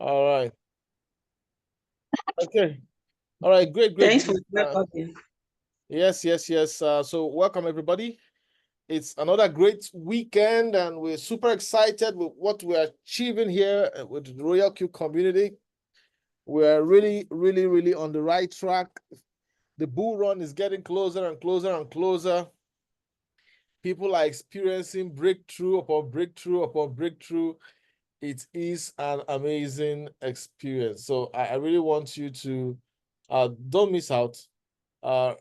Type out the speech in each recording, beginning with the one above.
All right. Okay. All right. Great. Thanks for welcoming. Yes. So welcome everybody. It's another great weekend, and we're super excited with what we're achieving here with the RoyalQ community. We're really on the right track. The bull run is getting closer and closer and closer. People are experiencing breakthrough upon breakthrough upon breakthrough. It is an amazing experience. So I really want you to don't miss out.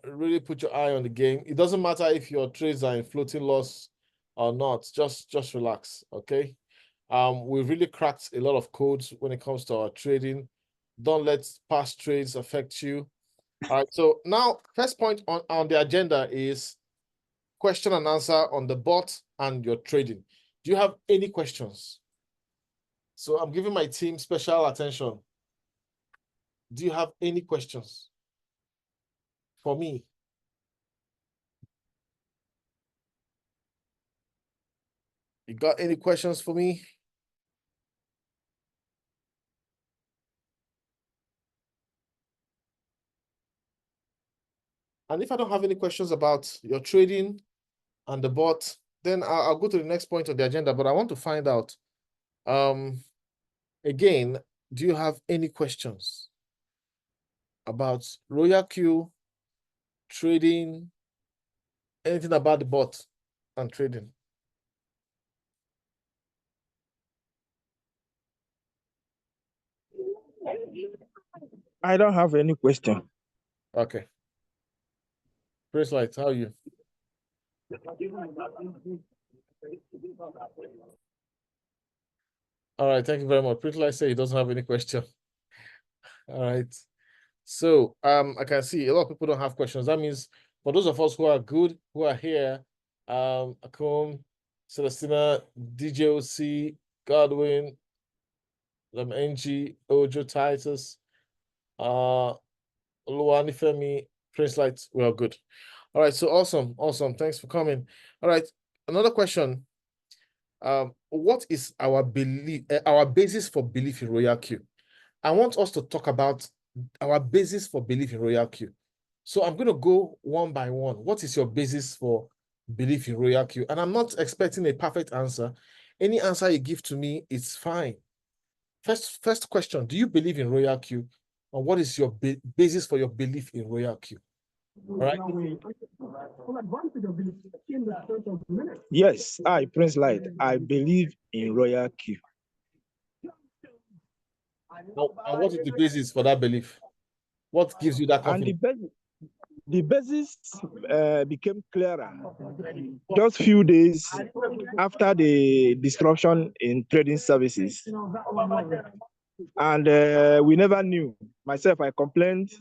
Really put your eye on the game. It doesn't matter if your trades are in floating loss or not. Just relax, okay? We really cracked a lot of codes when it comes to our trading. Don't let past trades affect you. All right. So now, first point on the agenda is question and answer on the bot and your trading. Do you have any questions? So I'm giving my team special attention. Do you have any questions for me? You got any questions for me? And if I don't have any questions about your trading and the bot, then I'll go to the next point on the agenda. But I want to find out, again, do you have any questions about RoyalQ, trading, anything about the bot and trading? I don't have any question. Okay. Praise Light, how are you? All right, thank you very much. Praise Light say he doesn't have any question. All right. So I can see a lot of people don't have questions. That means for those of us who are good, who are here, Akum, Celestina, DJOC, Godwin, NG, Ojo, Titus, Luani Femi, Prince Light, we are good. All right, so awesome. Thanks for coming. All right, another question. What is our belief, our basis for belief in RoyalQ? I want us to talk about our basis for belief in RoyalQ. So I'm going to go one by one. What is your basis for belief in RoyalQ? And I'm not expecting a perfect answer. Any answer you give to me, it's fine. First question, do you believe in RoyalQ? And what is your basis for your belief in RoyalQ? All right. Yes, I, Prince Light, I believe in RoyalQ. And what is the basis for that belief? What gives you that confidence? And the basis became clearer just few days after the disruption in trading services. And we never knew. Myself, I complained.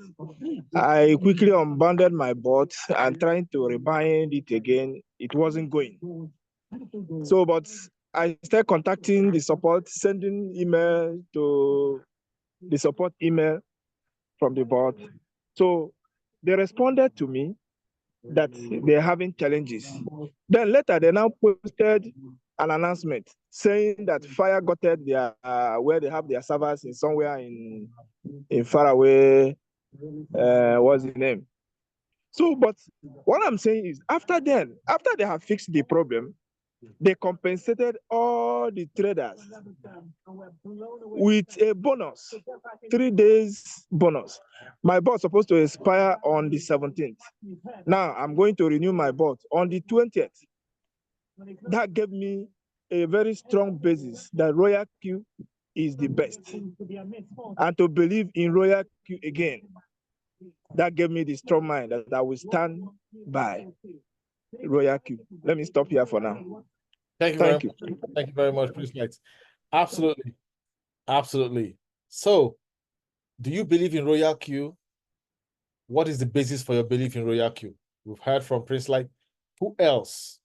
I quickly unbounded my bot and trying to rebind it again. It wasn't going. So, but I started contacting the support, sending email to the support email from the bot. So they responded to me that they're having challenges. Then later they now posted an announcement saying that fire gutted their where they have their servers in somewhere in far away. What's the name? So, but what I'm saying is, after they have fixed the problem, they compensated all the traders with a bonus, 3 days bonus. My bot is supposed to expire on the 17th. Now I'm going to renew my bot on the 20th. That gave me a very strong basis that RoyalQ is the best. And to believe in RoyalQ again, that gave me the strong mind that I will stand by RoyalQ. Let me stop here for now. Thank you. Thank you very much, Prince Light. Absolutely. So, do you believe in RoyalQ? What is the basis for your belief in RoyalQ? We've heard from Prince Light. Who else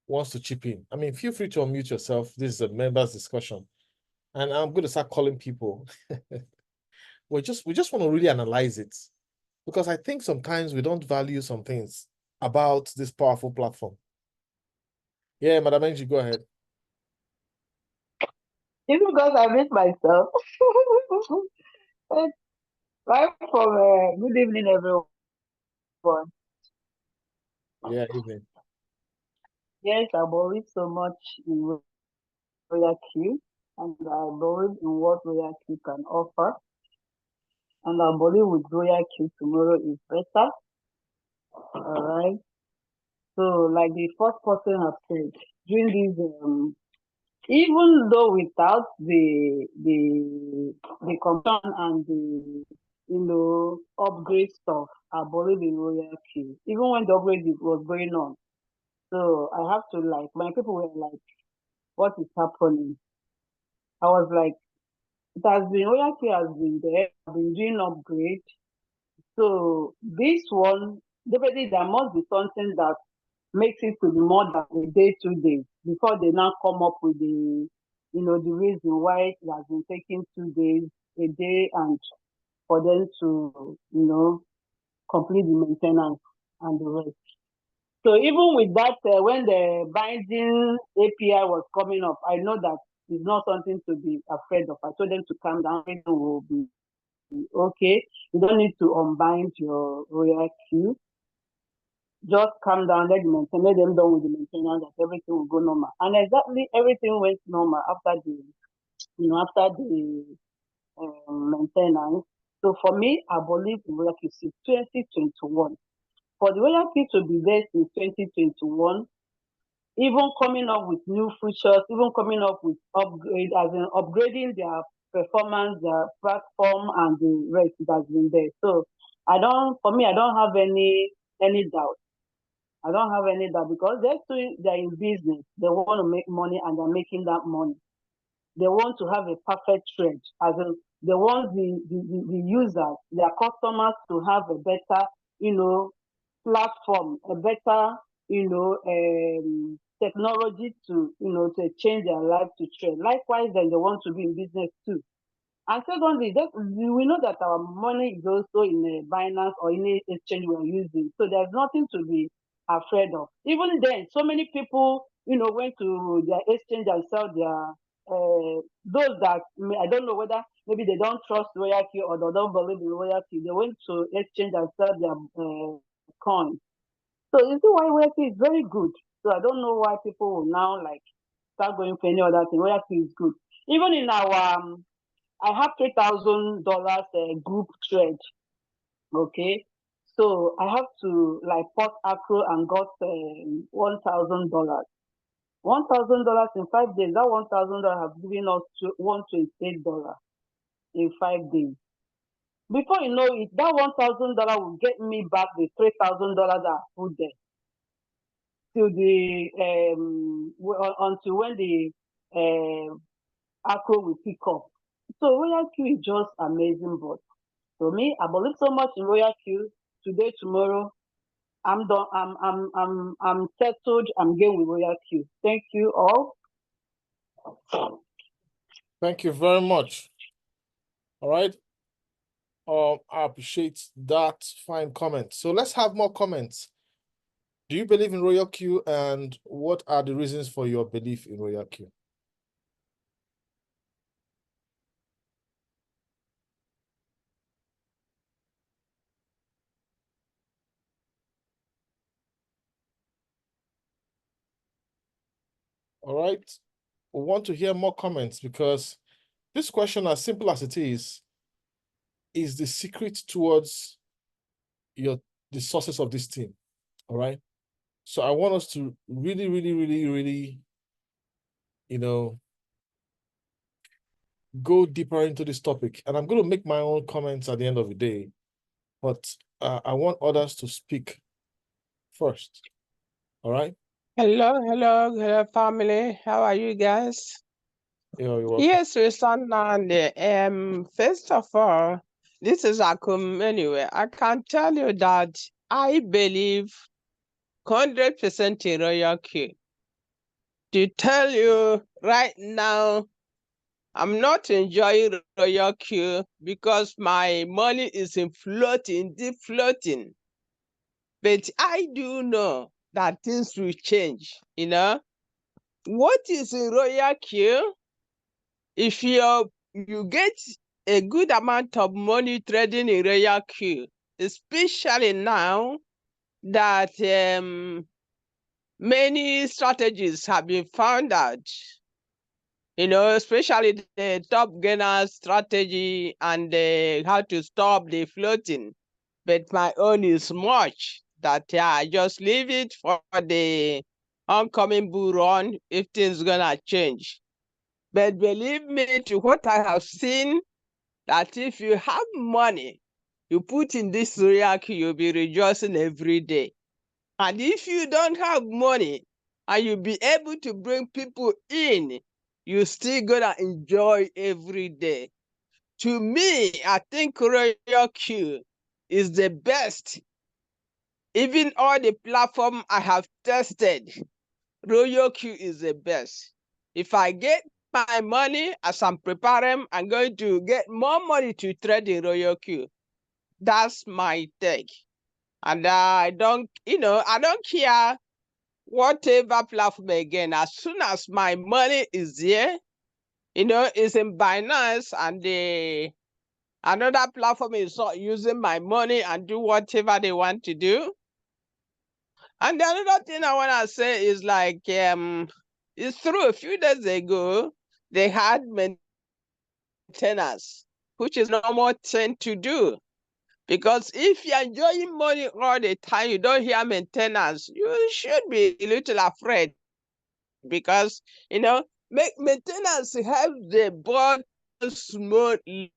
wants to chip in? I mean, feel free to unmute yourself. This is a members discussion. And I'm going to start calling people. we just want to really analyze it. Because I think sometimes we don't value some things about this powerful platform. Yeah, Madam Angie, go ahead. It's because I miss myself. Right from good evening, everyone. Yeah, evening. Yes, I believe so much in RoyalQ, and I believe in what RoyalQ can offer, and I believe with RoyalQ tomorrow is better. All right. So, like the first person has said, during this, even though without the consumption and the upgrade stuff, I believe in RoyalQ. Even when the upgrade was going on, so I have to like my people were like, "What is happening?" I was like, "It has been RoyalQ has been there, have been doing upgrade. So this one, definitely there must be something that makes it to be more than a day, 2 days before they now come up with the reason why it has been taking 2 days, a day, and for them to, complete the maintenance and the rest. So even with that, when the binding API was coming up, I know that it's not something to be afraid of. I told them to calm down, everything will be okay. You don't need to unbind your RoyalQ. Just calm down, let them done with the maintenance, that everything will go normal. And exactly everything went normal after the maintenance. So for me, I believe in RoyalQ since 2021. For the RoyalQ to be there since 2021, even coming up with new features, even coming up with upgrading their performance, their platform, and the rest that has been there. So for me, I don't have any doubt. I don't have any doubt because they're in business. They want to make money and they're making that money. They want to have a perfect trade, as in they want the users, their customers to have a better, platform, a better, technology to change their life to trade. Likewise, then they want to be in business too. And secondly, we know that our money is also in a Binance or in a exchange we're using. So there's nothing to be afraid of. Even then, so many people, went to their exchange and sell those that, I don't know whether maybe they don't trust RoyalQ or they don't believe in RoyalQ. They went to exchange and sell their coins. So you see why RoyalQ is very good. So I don't know why people will now like start going for any other thing. RoyalQ is good. Even in our I have $3,000 group trade. Okay, so I have to like port acro and got $1,000. $1,000 in 5 days. That $1,000 has given us $128 in 5 days. Before you know it, that $1,000 will get me back the $3,000 I put there till until when the acro will pick up. So RoyalQ is just amazing, but for me, I believe so much in RoyalQ. Today, tomorrow, I'm done. I'm settled. I'm going with RoyalQ. Thank you all. Thank you very much. All right. I appreciate that fine comment. So let's have more comments. Do you believe in RoyalQ, and what are the reasons for your belief in RoyalQ? All right. We want to hear more comments because this question, as simple as it is the secret towards the success of this team. All right. So I want us to really, really, really, really, go deeper into this topic. And I'm going to make my own comments at the end of the day, but I want others to speak first. All right. Hello, family. How are you guys? You're welcome. Yes, Nande. First of all, this is Akum anyway. I can tell you that I believe 100% in RoyalQ. To tell you right now, I'm not enjoying RoyalQ because my money is in floating, deep floating. But I do know that things will change, What is in RoyalQ? if you get a good amount of money trading in RoyalQ, especially now that many strategies have been found out, especially the top gainer strategy and how to stop the floating. But my own is much that I just leave it for the oncoming bull run if things gonna change. But believe me, to what I have seen, that if you have money, you put in this RoyalQ, you'll be rejoicing every day. And if you don't have money and you'll be able to bring people in, you still gonna enjoy every day. To me, I think RoyalQ is the best. Even all the platform I have tested, RoyalQ is the best. If I get my money as I'm preparing, I'm going to get more money to trade in RoyalQ. That's my take. And I don't care whatever platform again. As soon as my money is there, it's in Binance and another platform is not using my money and do whatever they want to do. And the another thing I want to say is like, it's true, a few days ago, they had maintenance, which is normal thing to do. Because if you're enjoying money all the time, you don't hear maintenance, you should be a little afraid. Because, maintenance helps the body smoothly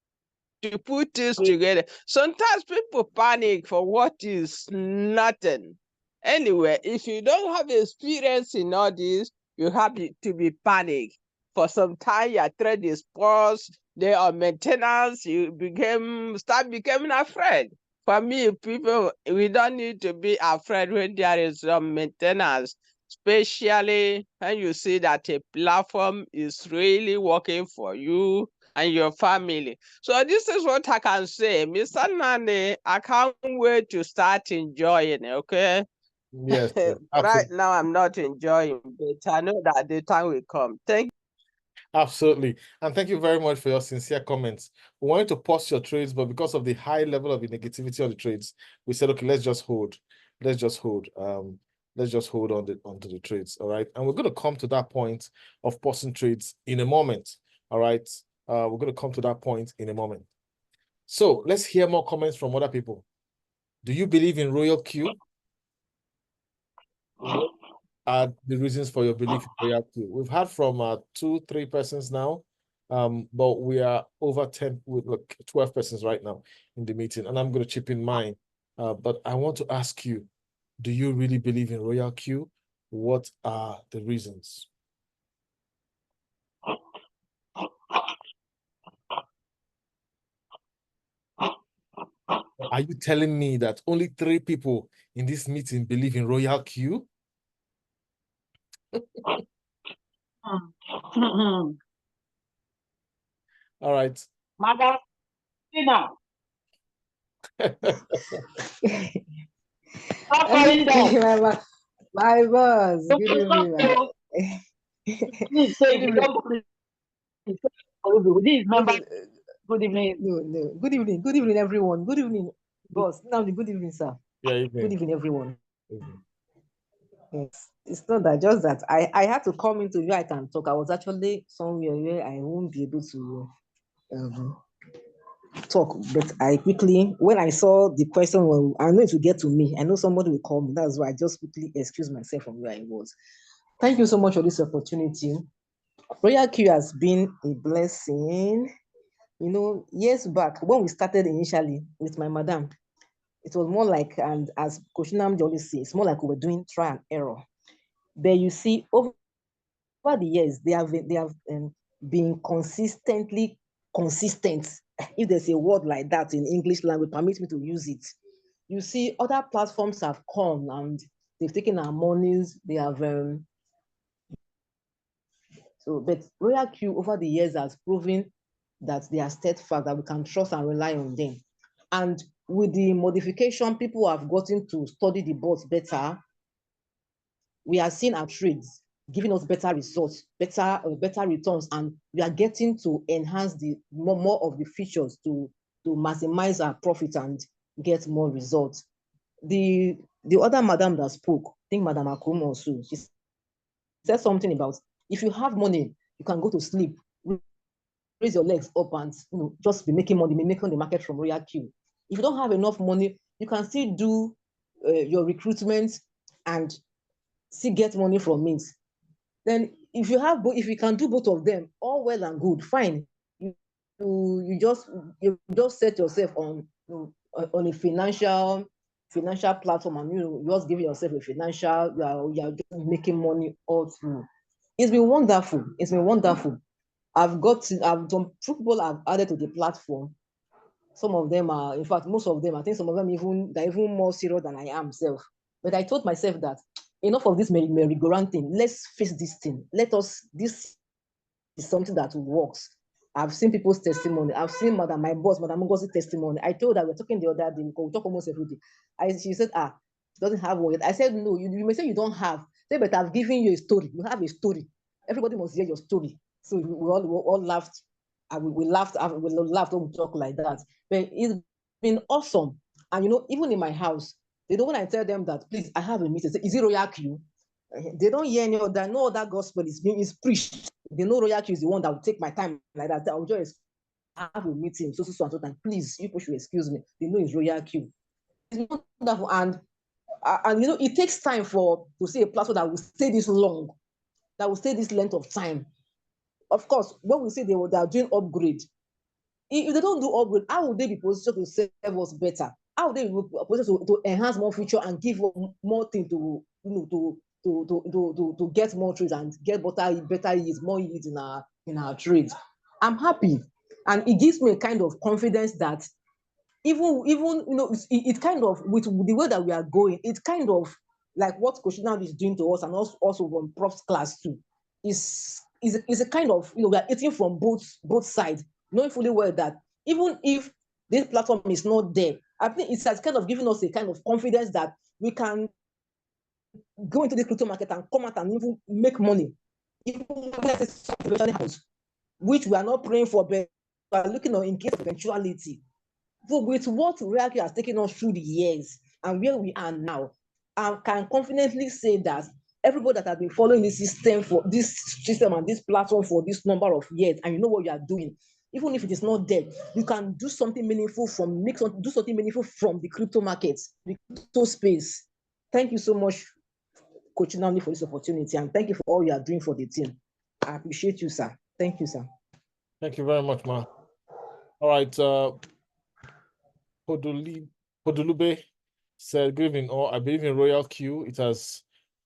to put this together. Sometimes people panic for what is nothing. Anyway, if you don't have experience in all this, you have to be panicked. For some time, your trade is paused, they are maintenance, you start becoming afraid. For me, people, we don't need to be afraid when there is some maintenance, especially when you see that a platform is really working for you and your family. So this is what I can say. Mr. Nane, I can't wait to start enjoying, okay? Yes, yes, Right absolutely. now, I'm not enjoying, but I know that the time will come. Thank you. Absolutely. And thank you very much for your sincere comments. We wanted to pause your trades, but because of the high level of the negativity of the trades, we said, okay, let's just hold. Let's just hold. Let's just hold on onto the trades. All right. And we're going to come to that point of pausing trades in a moment. All right. We're going to come to that point in a moment. So let's hear more comments from other people. Do you believe in RoyalQ? What are the reasons for your belief in RoyalQ? We've heard from 2-3 persons now, but we are over 10 with 12 persons right now in the meeting, and I'm going to chip in mine. But I want to ask you, do you really believe in RoyalQ? What are the reasons? Are you telling me that only 3 people in this meeting believe in RoyalQ? All right. Madam, now. Stop calling that. My boss, good evening, man. Please say you don't believe. This is member. Good evening. No. Good evening, everyone. Good evening, boss. Now, good evening, sir. Yeah, evening. Good evening, everyone. Evening. Yes, it's not that, just that I had to come into where I can talk. I was actually somewhere where I won't be able to talk, but I quickly, when I saw the question, well, I know it will get to me. I know somebody will call me. That's why I just quickly excused myself from where I was. Thank you so much for this opportunity. RoyalQ has been a blessing. Years back, when we started initially with my madam, it was more like, and as Coach Namdi always says, it's more like we were doing trial and error. But you see, over the years, they have been consistently consistent. If there's a word like that in English language, permit me to use it. You see, other platforms have come and they've taken our monies. They have but RoyalQ over the years has proven that they are steadfast, that we can trust and rely on them. And with the modification, people have gotten to study the bots better. We are seeing our trades giving us better results, better returns, and we are getting to enhance the more of the features to maximize our profit and get more results. The other madam that spoke, I think Madam Akum also, she said something about if you have money, you can go to sleep, raise your legs up, and just be making money, be making the market from RoyalQ. If you don't have enough money, you can still do your recruitment and still get money from it. Then if you can do both of them, all well and good, fine. You just set yourself on a financial platform, and you just give yourself a financial, you are just making money all through. It's been wonderful. It's been wonderful. I've some people I've added to the platform. Some of them are, in fact, most of them, I think some of them they're even more serious than I am self. But I told myself that enough of this merry-go-round thing. Let's face this thing. This is something that works. I've seen people's testimony. I've seen my boss, Madam Ngosi's testimony. I told her, we're talking the other day, because we talk almost every day. She said, she doesn't have one yet. I said, no, you may say you don't have. Say, but I've given you a story. You have a story. Everybody must hear your story. So we all laughed. We laughed when we talk like that. But it's been awesome. And even in my house, when I tell them that, please, I have a meeting, say, is it RoyalQ? They don't hear no other gospel is preached. They know RoyalQ is the one that will take my time like that. I will just have a meeting, so and so time. Please, you should excuse me. They know it's RoyalQ. It's wonderful, and it takes time to see a platform that will stay this long, that will stay this length of time. Of course, when we say they are doing upgrade, if they don't do upgrade, how would they be positioned to serve us better? How would they be positioned to enhance more feature and give more things to get more trades and get better yields, more yields in our trades? I'm happy, and it gives me a kind of confidence that even it kind of, with the way that we are going, it's kind of like what Coach Now is doing to us, and also from Prof's class too, is a kind of, we are eating from both sides, knowing fully well that even if this platform is not there, I think it has kind of given us a kind of confidence that we can go into the crypto market and come out and even make money, even house, which we are not praying for, but we are looking on in case of eventuality. So with what RoyalQ has taken us through the years and where we are now, I can confidently say that everybody that has been following this system and this platform for this number of years, and you know what you are doing, even if it is not there, you can do something meaningful from the crypto markets, the crypto space. Thank you so much, Coach Nani, for this opportunity, and thank you for all you are doing for the team. I appreciate you, sir. Thank you, sir. Thank you very much, Ma. All right, Podolube said, good evening, all. I believe in RoyalQ. It has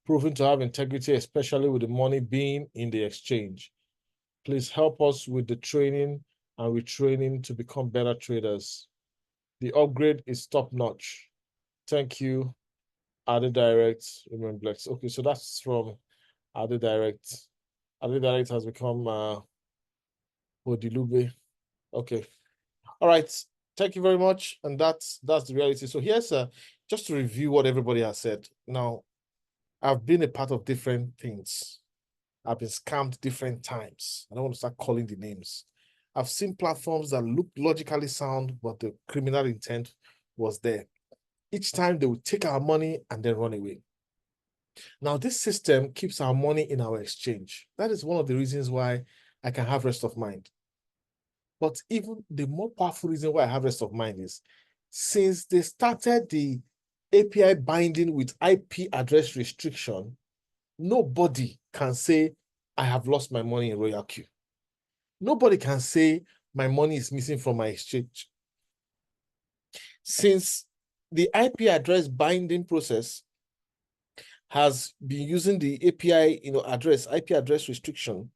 proven to have integrity, especially with the money being in the exchange. Please help us with the training and retraining to become better traders. The upgrade is top-notch. Thank you, Ade Direct. Remember, okay, so that's from Ade Direct. Ade Direct has become Podolube. Okay. All right. Thank you very much. And that's the reality. So here's just to review what everybody has said. Now, I've been a part of different things. I've been scammed different times. I don't want to start calling the names. I've seen platforms that look logically sound, but the criminal intent was there. Each time they would take our money and then run away. Now, this system keeps our money in our exchange. That is one of the reasons why I can have rest of mind. But even the more powerful reason why I have rest of mind is, since they started the API binding with IP address restriction, nobody can say, I have lost my money in RoyalQ. Nobody can say, my money is missing from my exchange. Since the IP address binding process has been using the API, IP address restriction,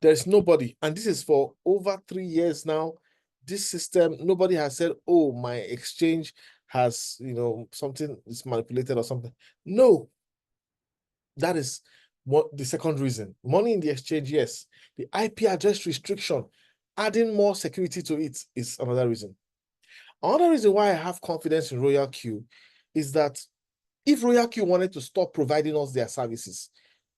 there's nobody, and this is for over 3 years now. This system, nobody has said, oh, my exchange has, something is manipulated or something. No, that is what the second reason. Money in the exchange, yes. The IP address restriction, adding more security to it is another reason. Another reason why I have confidence in RoyalQ is that if RoyalQ wanted to stop providing us their services,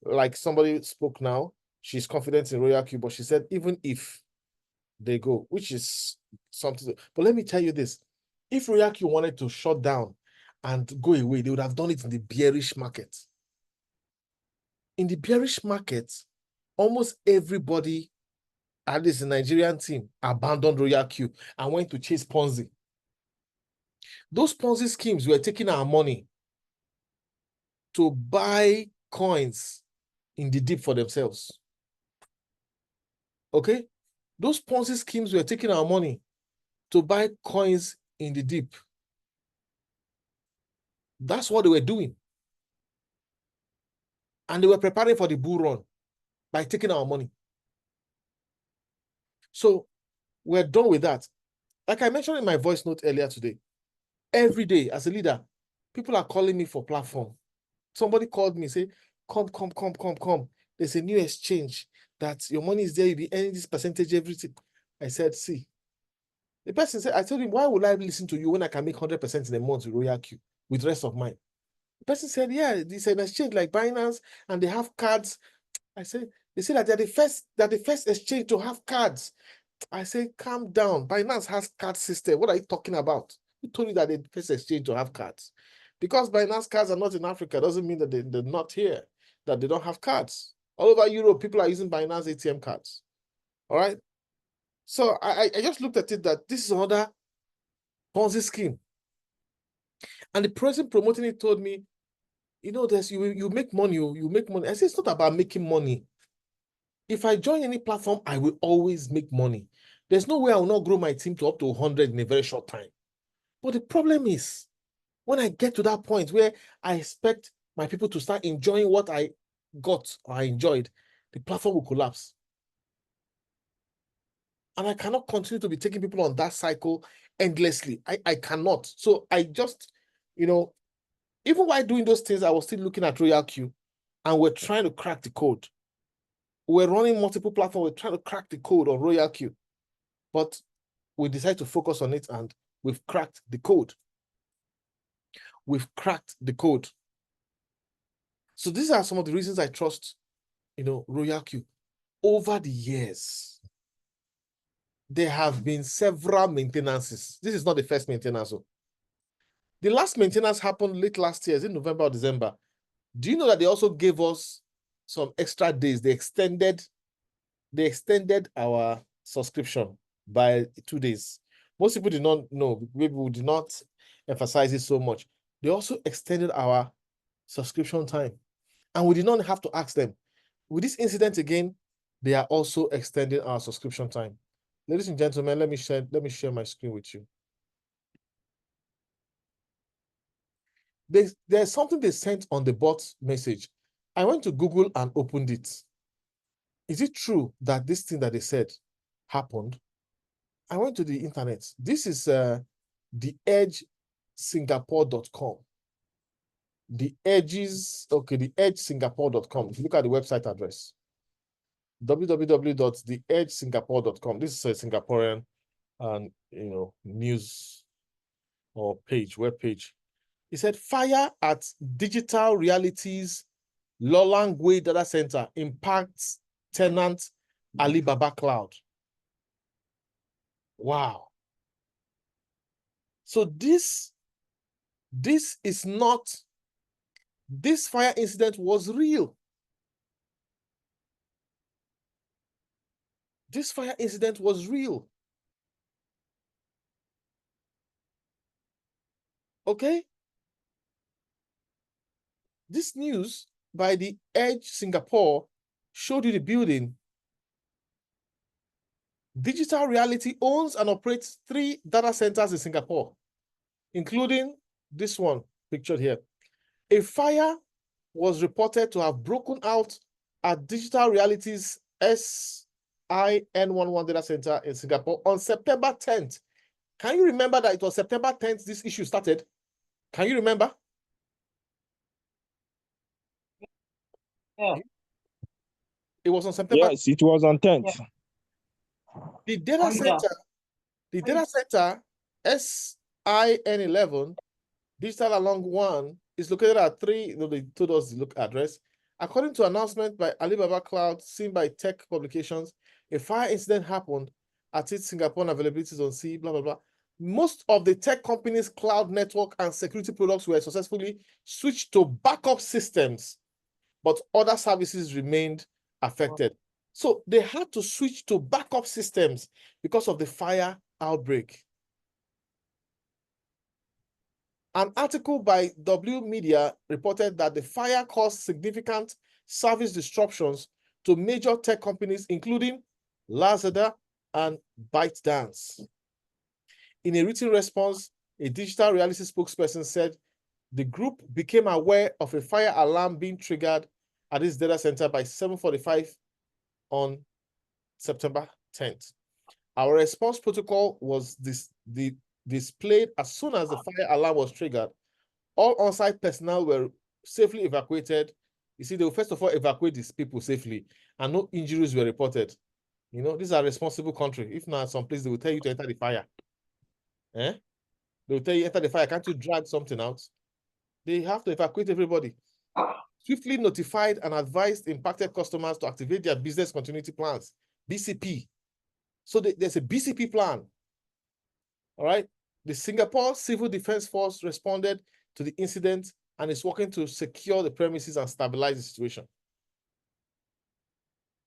like somebody spoke now, she's confident in RoyalQ, but she said even if they go, which is something. But let me tell you this: if RoyalQ wanted to shut down and go away, they would have done it in the bearish market. In the bearish market, almost everybody, at least the Nigerian team, abandoned RoyalQ and went to chase Ponzi. Those Ponzi schemes were taking our money to buy coins in the deep for themselves. Okay? Those Ponzi schemes were taking our money to buy coins in the deep. That's what they were doing. And they were preparing for the bull run by taking our money. So we're done with that. Like I mentioned in my voice note earlier today, every day as a leader, people are calling me for platform. Somebody called me, say, come. There's a new exchange that your money is there, you'll be earning this percentage, everything. I said, see. The person said, I told him, why would I listen to you when I can make 100% in a month with RoyalQ, with rest of mine? The person said, yeah, it's an exchange like Binance, and they have cards. I said, they say that they're the first exchange to have cards. I say, calm down. Binance has card system. What are you talking about? Who told you that they're the first exchange to have cards? Because Binance cards are not in Africa doesn't mean that they're not here, that they don't have cards. All over Europe, people are using Binance ATM cards. All right. So I just looked at it that this is another Ponzi scheme. And the person promoting it told me, you know, there's you make money, you make money. I said, it's not about making money. If I join any platform, I will always make money. There's no way I will not grow my team to up to 100 in a very short time. But the problem is, when I get to that point where I expect my people to start enjoying what I got or I enjoyed, the platform will collapse. And I cannot continue to be taking people on that cycle endlessly. I cannot. So I just, even while doing those things, I was still looking at RoyalQ and we're trying to crack the code. We're running multiple platforms. We're trying to crack the code on RoyalQ. But we decided to focus on it and we've cracked the code. We've cracked the code. So these are some of the reasons I trust, RoyalQ. Over the years, there have been several maintenances. This is not the first maintenance. The last maintenance happened late last year, is in November or December. Do you know that they also gave us some extra days? They extended our subscription by 2 days. Most people did not know. Maybe we did not emphasize it so much. They also extended our subscription time. And we did not have to ask them. With this incident again, they are also extending our subscription time. Ladies and gentlemen, let me share my screen with you. There's something they sent on the bot message. I went to Google and opened it. Is it true that this thing that they said happened? I went to the internet. This is theedgesingapore.com. The edgesingapore.com. If you look at the website address, www.theedgesingapore.com. This is a Singaporean news or web page. He said, fire at Digital Realities Lolangway data center impacts tenant Alibaba Cloud. Wow. So this fire incident was real. This fire incident was real. Okay? This news by the Edge Singapore showed you the building. Digital Reality owns and operates 3 data centers in Singapore, including this one pictured here. A fire was reported to have broken out at Digital Reality's SIN11 data center in Singapore on September 10th. Can you remember that it was September 10th this issue started? Can you remember? Yeah. It was on September. Yes, it was on 10th. Yeah. The data center SIN11 Digital Along 1 is located at 3, they told us the address, According to announcement by Alibaba Cloud, seen by tech publications, a fire incident happened at its Singapore availabilities on sea, blah, blah, blah. Most of the tech companies' cloud network and security products were successfully switched to backup systems, but other services remained affected. So they had to switch to backup systems because of the fire outbreak. An article by W Media reported that the fire caused significant service disruptions to major tech companies, including Lazada and ByteDance. In a written response, a digital reality spokesperson said the group became aware of a fire alarm being triggered at its data center by 7:45 on September 10th. Our response protocol was displayed as soon as the fire alarm was triggered. All on-site personnel were safely evacuated. You see, they will first of all evacuate these people safely, and no injuries were reported. You know, these are responsible country. If not, some place they will tell you to enter the fire. They will tell you enter the fire. Can't you drag something out? They have to evacuate everybody. Swiftly notified and advised impacted customers to activate their business continuity plans, BCP. So there's a BCP plan. All right. The Singapore Civil Defense Force responded to the incident and is working to secure the premises and stabilize the situation.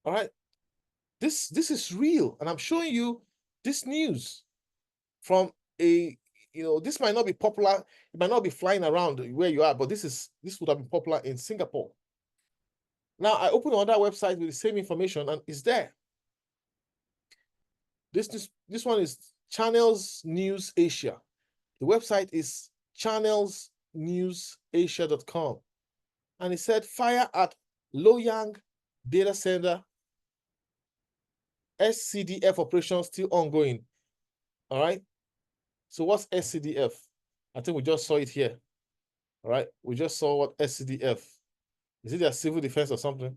All right. This is real, and I'm showing you this news from a, this might not be popular, it might not be flying around where you are, but this would have been popular in Singapore. Now I open another website with the same information and it's there. This one is Channels News Asia. The website is channelsnewsasia.com. And it said fire at Loyang data center, SCDF operation still ongoing. All right. So what's SCDF? I think we just saw it here. All right. We just saw what SCDF. Is it their civil defense or something?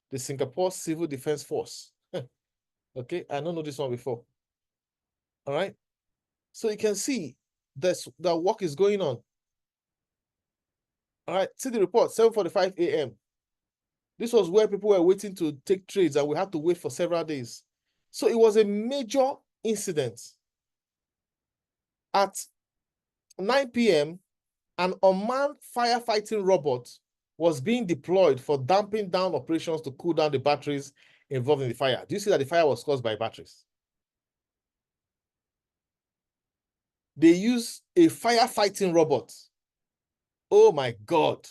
The Singapore Civil Defense Force. Okay. I don't know this one before. All right. So you can see that work is going on. All right. See the report, 7:45 a.m. This was where people were waiting to take trades and we had to wait for several days. So it was a major incident. At 9 p.m., an unmanned firefighting robot was being deployed for damping down operations to cool down the batteries involved in the fire. Do you see that the fire was caused by batteries? They use a firefighting robot. Oh my God.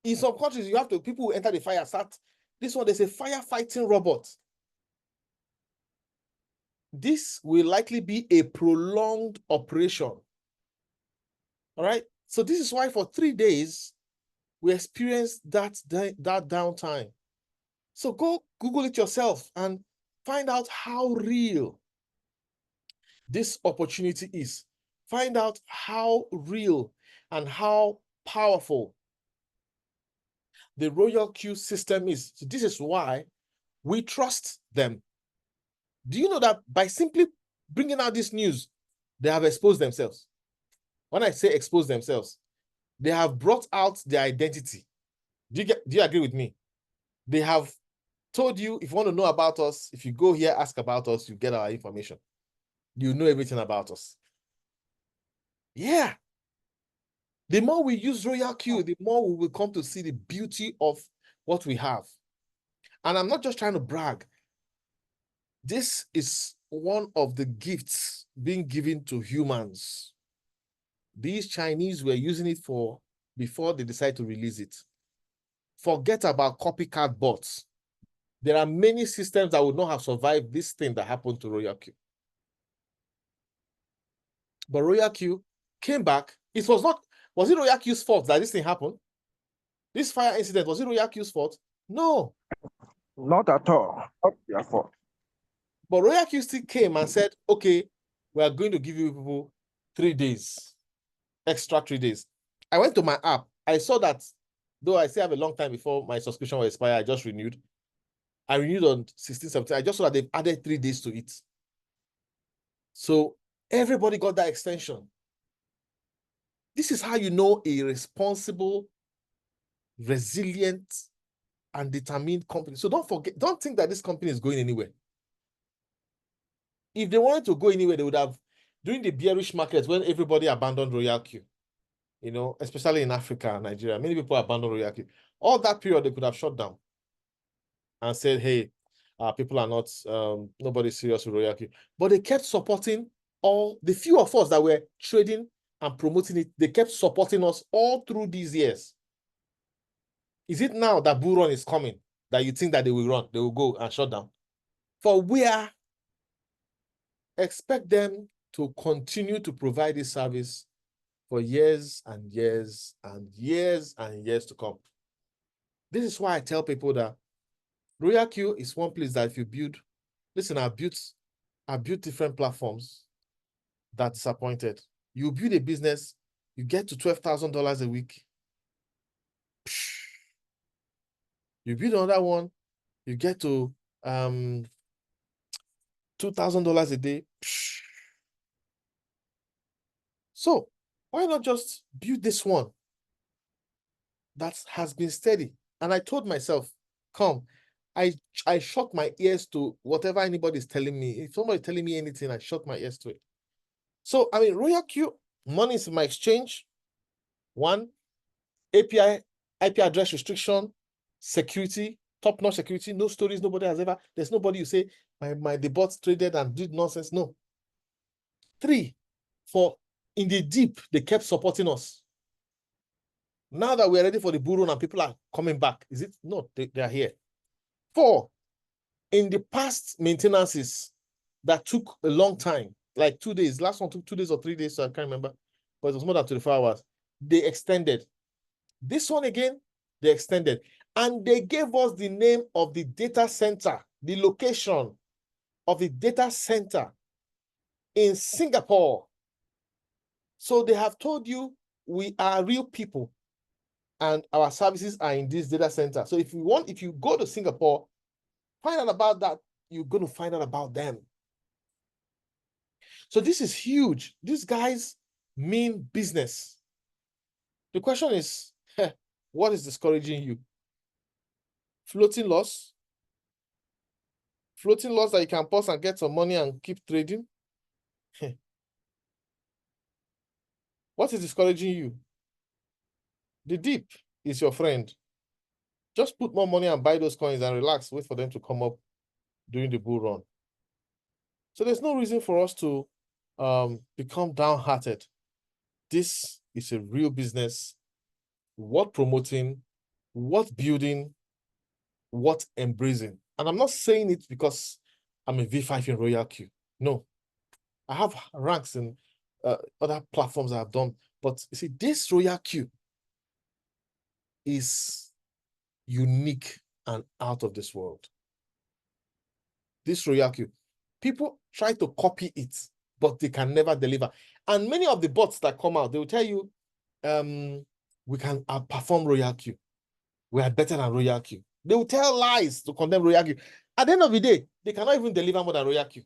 In some countries, people who enter the fire start. This one, there's a firefighting robot. This will likely be a prolonged operation. All right. So this is why for 3 days, we experienced that downtime. So go Google it yourself and find out how real this opportunity is. Find out how real and how powerful the RoyalQ system is. So this is why we trust them. Do you know that by simply bringing out this news, they have exposed themselves? When I say expose themselves, they have brought out their identity. Do you agree with me? They have told you, if you want to know about us, if you go here, ask about us, you get our information. You know everything about us. Yeah. The more we use RoyalQ, the more we will come to see the beauty of what we have. And I'm not just trying to brag. This is one of the gifts being given to humans. These Chinese were using it for before they decide to release it. Forget about copycat bots. There are many systems that would not have survived this thing that happened to RoyalQ. But RoyalQ came back. Was it RoyalQ's fault that this thing happened? This fire incident, was it RoyalQ's fault? No. Not at all. Not their fault. But RoyalQ still came and said, okay, we are going to give you people 3 days, extra 3 days. I went to my app. I saw that, though I still have a long time before my subscription will expire, I just renewed. I renewed on 16, 17. I just saw that they've added 3 days to it. So everybody got that extension. This is how you know a responsible resilient, and determined company. So don't think that this company is going anywhere. If they wanted to go anywhere, they would have, during the bearish markets when everybody abandoned RoyalQ, especially in Africa and Nigeria, many people abandoned RoyalQ. All that period, they could have shut down and said, hey, people are not, nobody's serious with RoyalQ. But they kept supporting the few of us that were trading and promoting it. They kept supporting us all through these years. Is it now that bull run is coming that you think that they will run, they will go and shut down? For expect them to continue to provide this service for years and years and years and years to come. This is why I tell people that RoyalQ is one place that if you build, listen, I built different platforms that disappointed. You build a business, you get to $12,000 a week. You build another one, you get to $2,000 a day. So why not just build this one that has been steady? And I told myself, come, I shut my ears to whatever anybody's telling me. If somebody's telling me anything, I shut my ears to it. So, I mean, RoyalQ, money is in my exchange. One, API, IP address restriction, security, top-notch security, no stories, there's nobody you say, the bots traded and did nonsense. No. 3, in the deep, they kept supporting us. Now that we're ready for the bull run and people are coming back, is it? No, they are here. 4, in the past maintenances that took a long time, like 2 days, last one took 2 days or 3 days, so I can't remember, but it was more than 24 hours. They extended. This one again, they extended. And they gave us the name of the data center, the location of the data center in Singapore. So they have told you we are real people and our services are in this data center. So if you go to Singapore, find out about that, you're going to find out about them. So this is huge. These guys mean business. The question is, what is discouraging you? Floating loss? Floating loss that you can pause and get some money and keep trading? What is discouraging you? The dip is your friend. Just put more money and buy those coins and relax, wait for them to come up during the bull run. So there's no reason for us to become downhearted. This is a real business, worth promoting, worth building, worth embracing. And I'm not saying it because I'm a V5 in RoyalQ. No, I have ranks in other platforms I've done. But you see, this RoyalQ is unique and out of this world. This RoyalQ, people try to copy it, but they can never deliver. And many of the bots that come out, they will tell you, we can outperform RoyalQ. We are better than RoyalQ. They will tell lies to condemn RoyalQ. At the end of the day, they cannot even deliver more than RoyalQ.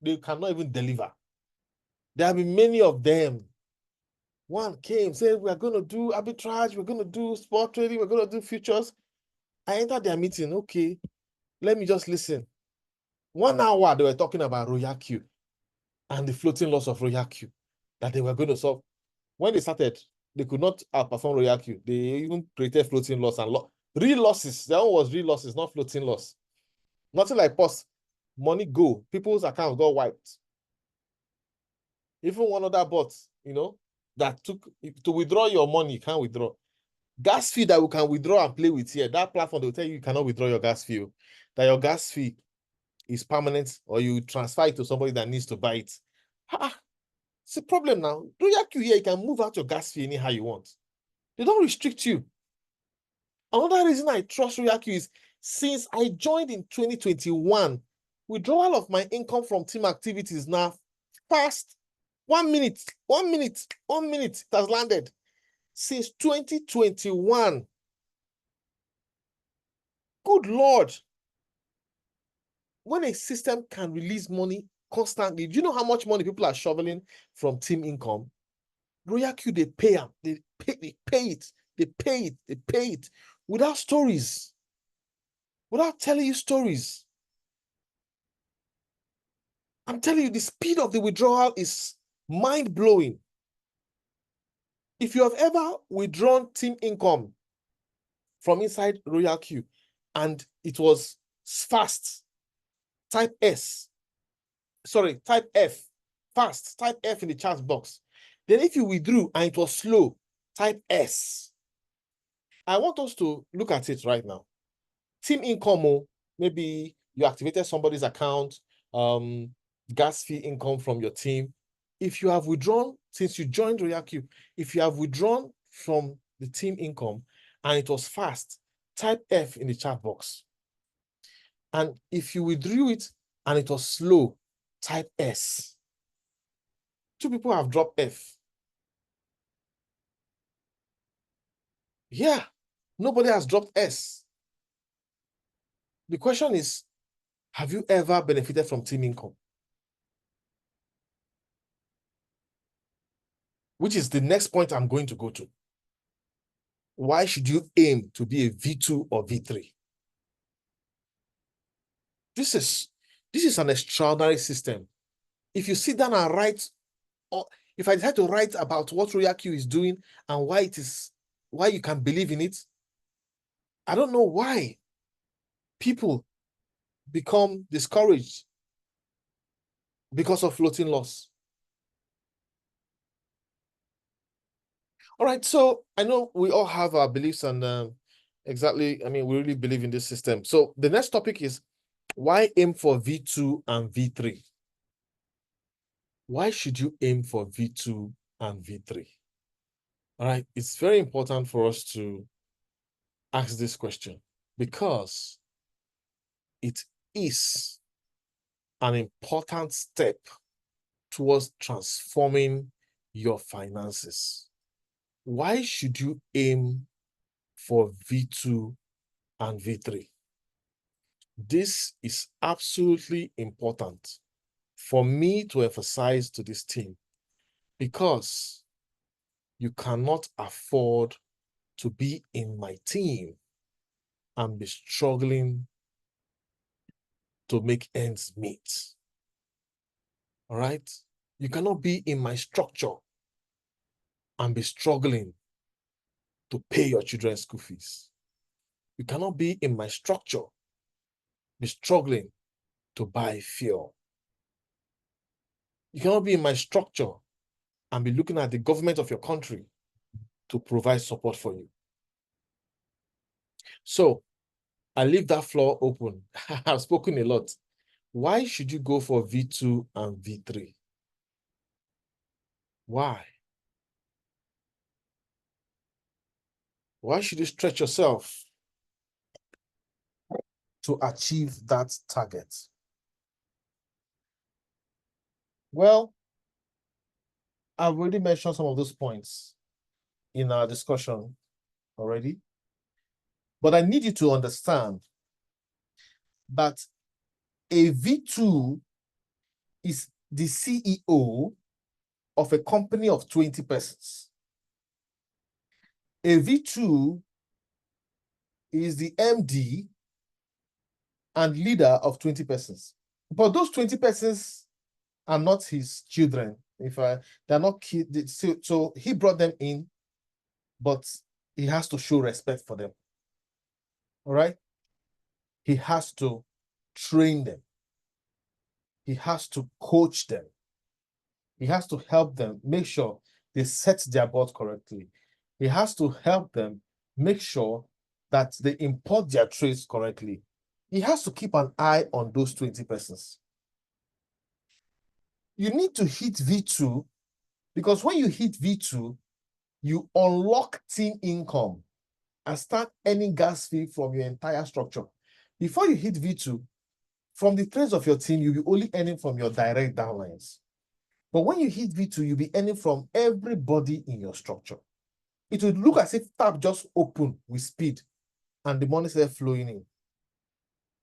They cannot even deliver. There have been many of them. One came, said, we're going to do arbitrage, we're going to do spot trading, we're going to do futures. I entered their meeting. Okay, let me just listen. 1 hour, they were talking about RoyalQ and the floating loss of RoyalQ that they were going to solve. When they started, they could not outperform RoyalQ. They even created floating loss and real losses. That one was real losses, not floating loss. Nothing like pause, money go. People's accounts got wiped. Even one other bot, that took to withdraw your money, you can't withdraw. Gas fee that we can withdraw and play with here, that platform, they'll tell you cannot withdraw your gas fee. That your gas fee is permanent, or you transfer it to somebody that needs to buy it. It's a problem now. RoyalQ here, you can move out your gas fee anyhow you want. They don't restrict you. Another reason I trust RoyalQ is since I joined in 2021, withdrawal of my income from team activities now fast. 1 minute, it has landed. Since 2021. Good Lord. When a system can release money constantly, do you know how much money people are shoveling from team income? RoyalQ, they pay them. They pay it. They pay it without stories, without telling you stories. I'm telling you, the speed of the withdrawal is mind-blowing. If you have ever withdrawn team income from inside RoyalQ and it was fast, type S. Sorry, type F. Fast, type F in the chat box. Then if you withdrew and it was slow, type S. I want us to look at it right now. Team income, maybe you activated somebody's account, gas fee income from your team. If you have withdrawn, since you joined RoyalQ, if you have withdrawn from the team income and it was fast, type F in the chat box. And if you withdrew it and it was slow, type S. 2 people have dropped F. Yeah, nobody has dropped S. The question is, have you ever benefited from team income? Which is the next point I'm going to go to. Why should you aim to be a V2 or V3? This is an extraordinary system. If you sit down and write, or if I decide to write about what RoyalQ is doing and why you can believe in it, I don't know why people become discouraged because of floating loss. All right, so I know we all have our beliefs and exactly, I mean, we really believe in this system. So the next topic is, why aim for V2 and V3? Why should you aim for V2 and V3? All right, it's very important for us to ask this question because it is an important step towards transforming your finances. Why should you aim for V2 and V3? This is absolutely important for me to emphasize to this team because you cannot afford to be in my team and be struggling to make ends meet. All right? You cannot be in my structure and be struggling to pay your children's school fees. You cannot be in my structure, be struggling to buy fuel. You cannot be in my structure and be looking at the government of your country to provide support for you. So I leave that floor open. I've spoken a lot. Why should you go for V2 and V3? Why? Why should you stretch yourself to achieve that target? Well, I've already mentioned some of those points in our discussion already, but I need you to understand that a V2 is the CEO of a company of 20 persons. A V2 is the MD and leader of 20 persons. But those 20 persons are not his children. They're not kids, so he brought them in, but he has to show respect for them. All right? He has to train them. He has to coach them. He has to help them make sure they set their board correctly. He has to help them make sure that they import their trades correctly. He has to keep an eye on those 20 persons. You need to hit V2 because when you hit V2, you unlock team income and start earning gas fee from your entire structure. Before you hit V2, from the trades of your team, you'll be only earning from your direct downlines. But when you hit V2, you'll be earning from everybody in your structure. It would look as if tap just opened with speed and the money started flowing in.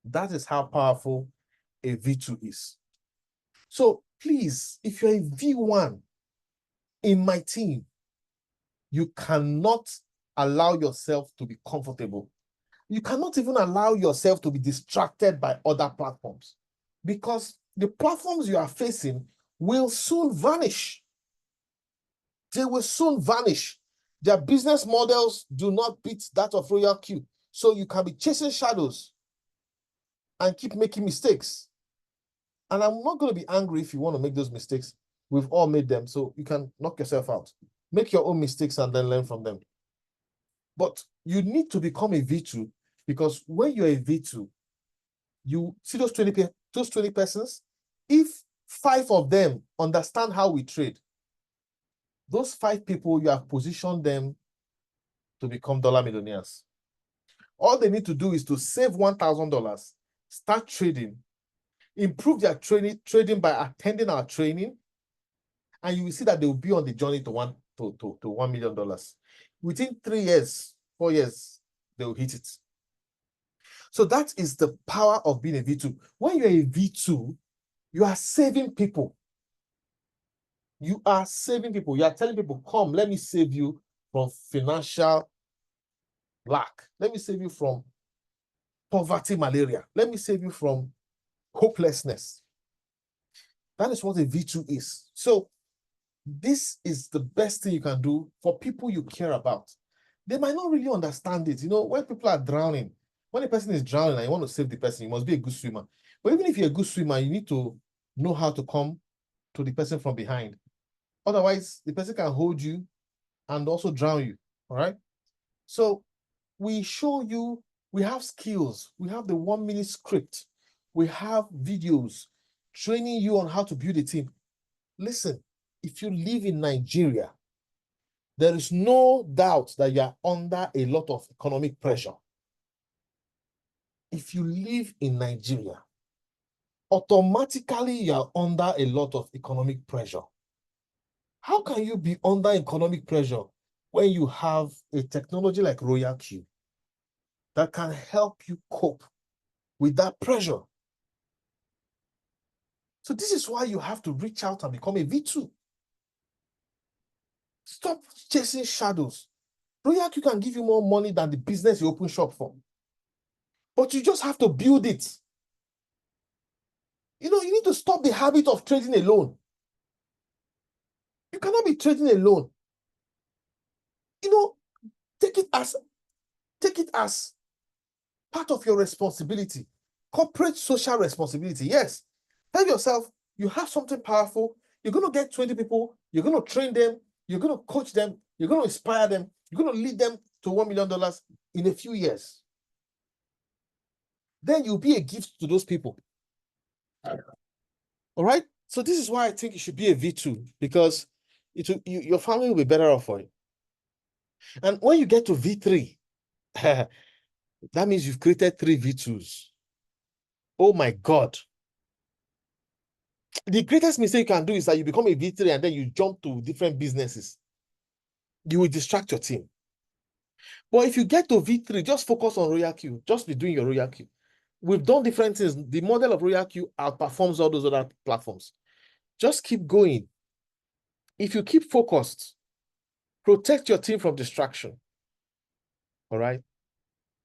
That is how powerful a V2 is. So please, if you're a V1 in my team, you cannot allow yourself to be comfortable. You cannot even allow yourself to be distracted by other platforms, because the platforms you are facing will soon vanish. They will soon vanish. Their business models do not beat that of RoyalQ. So you can be chasing shadows and keep making mistakes. And I'm not going to be angry if you want to make those mistakes. We've all made them, so you can knock yourself out. Make your own mistakes and then learn from them. But you need to become a V2, because when you're a V2, you see those 20 persons, if 5 of them understand how we trade, those 5 people, you have positioned them to become dollar millionaires. All they need to do is to save $1,000, start trading, improve their trading by attending our training, and you will see that they will be on the journey to $1 million. Within 3 years, 4 years, they will hit it. So that is the power of being a V2. When you're a V2, you are saving people. You are saving people. You are telling people, come, let me save you from financial lack. Let me save you from poverty, malaria. Let me save you from hopelessness. That is what a V2 is. So this is the best thing you can do for people you care about. They might not really understand it. You know, when people are drowning, when a person is drowning and you want to save the person, you must be a good swimmer. But even if you're a good swimmer, you need to know how to come to the person from behind. Otherwise, the person can hold you and also drown you. All right. So we show you, we have skills. We have the 1-minute script. We have videos training you on how to build a team. Listen, if you live in Nigeria, there is no doubt that you are under a lot of economic pressure. If you live in Nigeria, automatically you are under a lot of economic pressure. How can you be under economic pressure when you have a technology like RoyalQ that can help you cope with that pressure? So this is why you have to reach out and become a V2. Stop chasing shadows. RoyalQ can give you more money than the business you open shop for. But you just have to build it. You know, you need to stop the habit of trading alone. You cannot be trading alone. You know, take it as part of your responsibility. Corporate social responsibility. Yes. Tell yourself, you have something powerful. You're going to get 20 people. You're going to train them. You're going to coach them. You're going to inspire them. You're going to lead them to $1 million in a few years. Then you'll be a gift to those people. All right? So this is why I think you should be a V2, because your family will be better off for it. And when you get to V3, that means you've created 3 V2s. Oh my God. The greatest mistake you can do is that you become a V3 and then you jump to different businesses. You will distract your team. But if you get to V3, just focus on RoyalQ. Just be doing your RoyalQ. We've done different things. The model of RoyalQ outperforms all those other platforms. Just keep going. If you keep focused, protect your team from distraction. All right?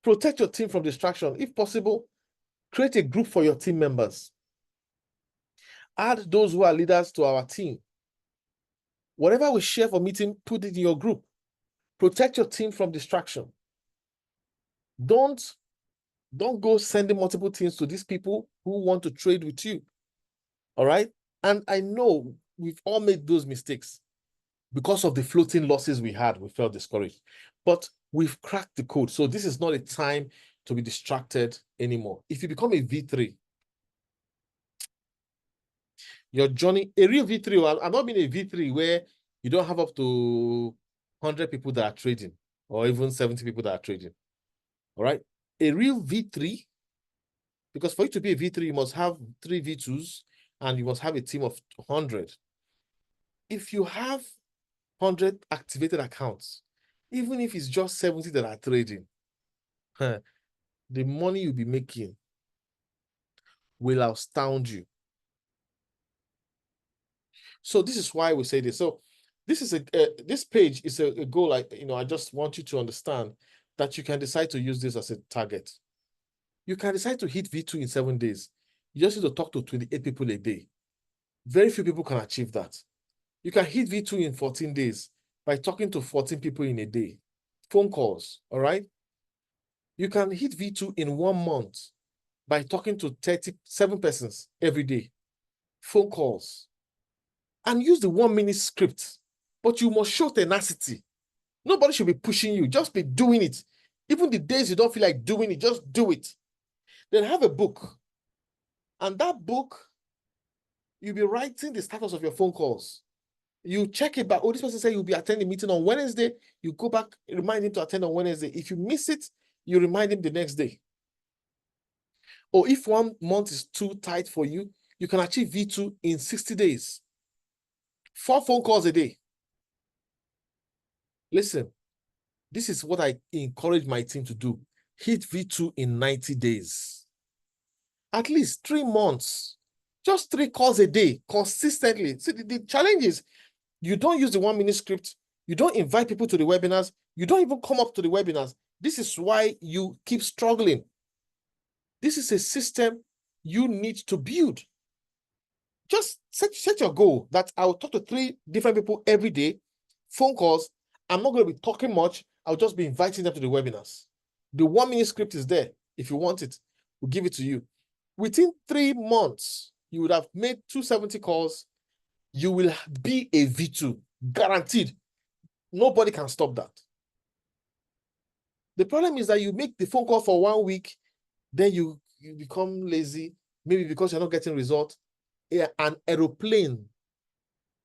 Protect your team from distraction. If possible, create a group for your team members. Add those who are leaders to our team. Whatever we share for meeting, put it in your group. Protect your team from distraction. Don't go sending multiple teams to these people who want to trade with you. All right? And I know we've all made those mistakes. Because of the floating losses we had, we felt discouraged. But we've cracked the code. So this is not a time to be distracted anymore. If you become a V3, your journey, a real V3, I'm not being a V3 where you don't have up to 100 people that are trading, or even 70 people that are trading. All right? A real V3, because for you to be a V3, you must have 3 V2s and you must have a team of 100. If you have 100 activated accounts, even if it's just 70 that are trading, the money you'll be making will astound you. So this is why we say this. So This is this page is a goal. I just want you to understand that you can decide to use this as a target. You can decide to hit V2 in 7 days. You just need to talk to 28 people a day. Very few people can achieve that. You can hit V2 in 14 days by talking to 14 people in a day. Phone calls, all right? You can hit V2 in 1 month by talking to 37 persons every day. Phone calls. And use the 1-minute script. But you must show tenacity. Nobody should be pushing you. Just be doing it. Even the days you don't feel like doing it, just do it. Then have a book. And that book, you'll be writing the status of your phone calls. You check it back. Oh, this person said you'll be attending a meeting on Wednesday. You go back, remind him to attend on Wednesday. If you miss it, you remind him the next day. Or if 1 month is too tight for you, you can achieve V2 in 60 days. 4 phone calls a day. Listen, this is what I encourage my team to do. Hit V2 in 90 days. At least 3 months. Just 3 calls a day, consistently. See, the challenge is you don't use the 1-minute script. You don't invite people to the webinars. You don't even come up to the webinars. This is why you keep struggling. This is a system you need to build. Just set your goal that I will talk to 3 different people every day, phone calls. I'm not going to be talking much. I'll just be inviting them to the webinars. The 1-minute script is there. If you want it, we'll give it to you. Within 3 months, you would have made 270 calls. You will be a V2, guaranteed. Nobody can stop that. The problem is that you make the phone call for 1 week, then you become lazy, maybe because you're not getting results. An aeroplane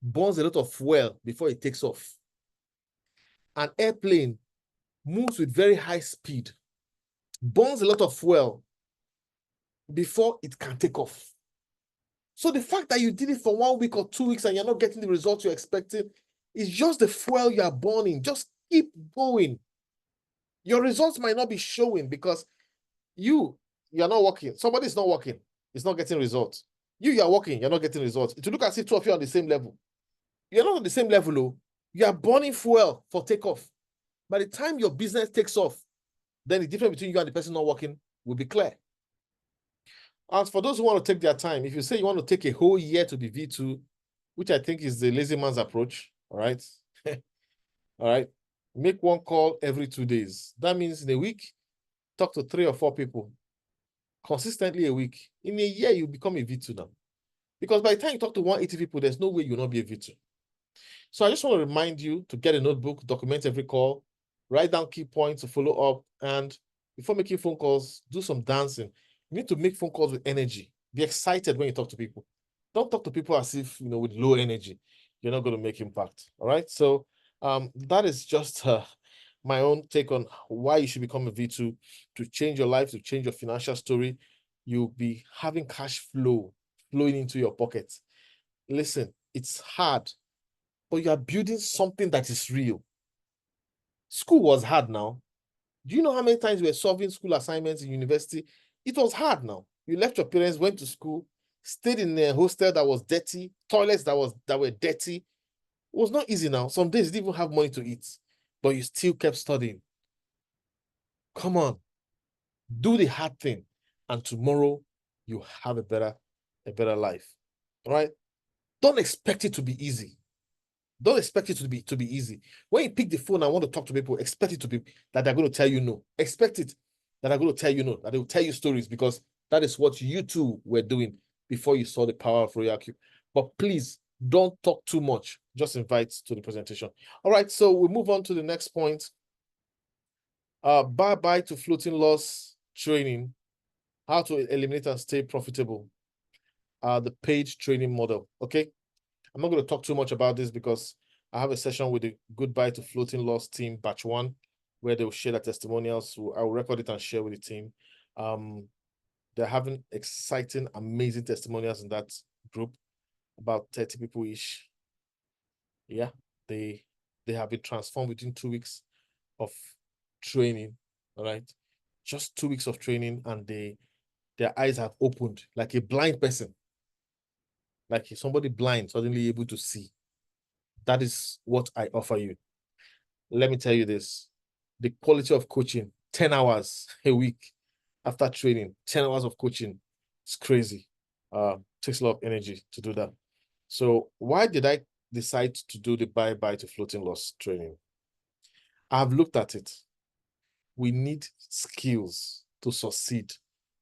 burns a lot of fuel before it takes off. An airplane moves with very high speed, burns a lot of fuel before it can take off. So the fact that you did it for 1 week or 2 weeks and you're not getting the results you're expecting is just the fuel you are burning. Just keep going. Your results might not be showing because you're not working. Somebody's not working. It's not getting results. You're working. You're not getting results. It will look as if 2 of you are on the same level. You're not on the same level, though. You are burning fuel for takeoff. By the time your business takes off, then the difference between you and the person not working will be clear. As for those who want to take their time, if you say you want to take a whole year to be V2, which I think is the lazy man's approach, all right? All right. Make 1 call every 2 days. That means in a week, talk to 3 or 4 people consistently a week. In a year, you become a V2 now. Because by the time you talk to 180 people, there's no way you'll not be a V2. So I just want to remind you to get a notebook, document every call, write down key points to follow up, and before making phone calls, do some dancing. You need to make phone calls with energy. Be excited when you talk to people. Don't talk to people as if, with low energy. You're not going to make impact. All right. So that is just my own take on why you should become a V2 to change your life, to change your financial story. You'll be having cash flow flowing into your pocket. Listen, it's hard, but you are building something that is real. School was hard now. Do you know how many times we were solving school assignments in university? It was hard now. You left your parents, went to school, stayed in a hostel that was dirty, toilets that were dirty. It was not easy now. Some days you didn't even have money to eat, but you still kept studying. Come on, do the hard thing, and tomorrow you have a better life. All right? Don't expect it to be easy. Don't expect it to be easy. When you pick the phone and want to talk to people, expect it to be that they're going to tell you no. Expect it that they're going to tell you no, that they will tell you stories, because that is what you two were doing before you saw the power of RoyalQ. But please don't talk too much. Just invite to the presentation. All right, so we move on to the next point. Bye-bye to floating loss training. How to eliminate and stay profitable. The paid training model. Okay. I'm not going to talk too much about this because I have a session with the Goodbye to Floating Loss team, batch 1, where they will share their testimonials. So I will record it and share with the team. They're having exciting, amazing testimonials in that group, about 30 people-ish. Yeah, they have been transformed within 2 weeks of training, all right? Just 2 weeks of training, and their eyes have opened like a blind person. Like somebody blind suddenly able to see. That is what I offer you. Let me tell you this, the quality of coaching, 10 hours a week after training, 10 hours of coaching, it's crazy. Takes a lot of energy to do that. So why did I decide to do the bye-bye to floating loss training? I've looked at it. We need skills to succeed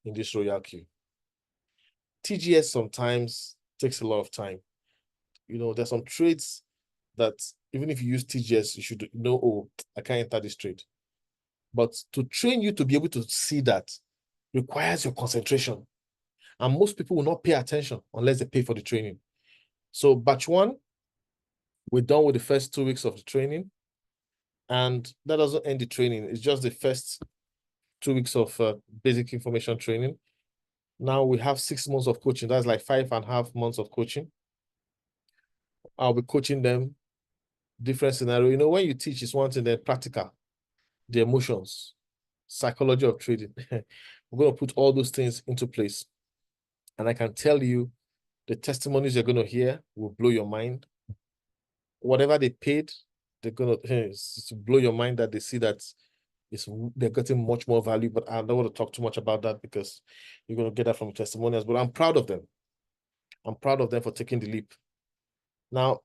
in this RoyalQ. TGS sometimes takes a lot of time. You know, there's some trades that even if you use TGS, you should know, oh, I can't enter this trade. But to train you to be able to see that requires your concentration. And most people will not pay attention unless they pay for the training. So batch 1, we're done with the first 2 weeks of the training. And that doesn't end the training. It's just the first 2 weeks of basic information training. Now we have 6 months of coaching. That's like 5.5 months of coaching. I'll be coaching them different scenario. You know, when you teach, it's one thing, then practical, the emotions, psychology of trading. We're going to put all those things into place. And I can tell you, the testimonies you're going to hear will blow your mind. Whatever they paid, they're going to blow your mind that they see that they're getting much more value. But I don't want to talk too much about that because you're going to get that from testimonials. But I'm proud of them. I'm proud of them for taking the leap. Now,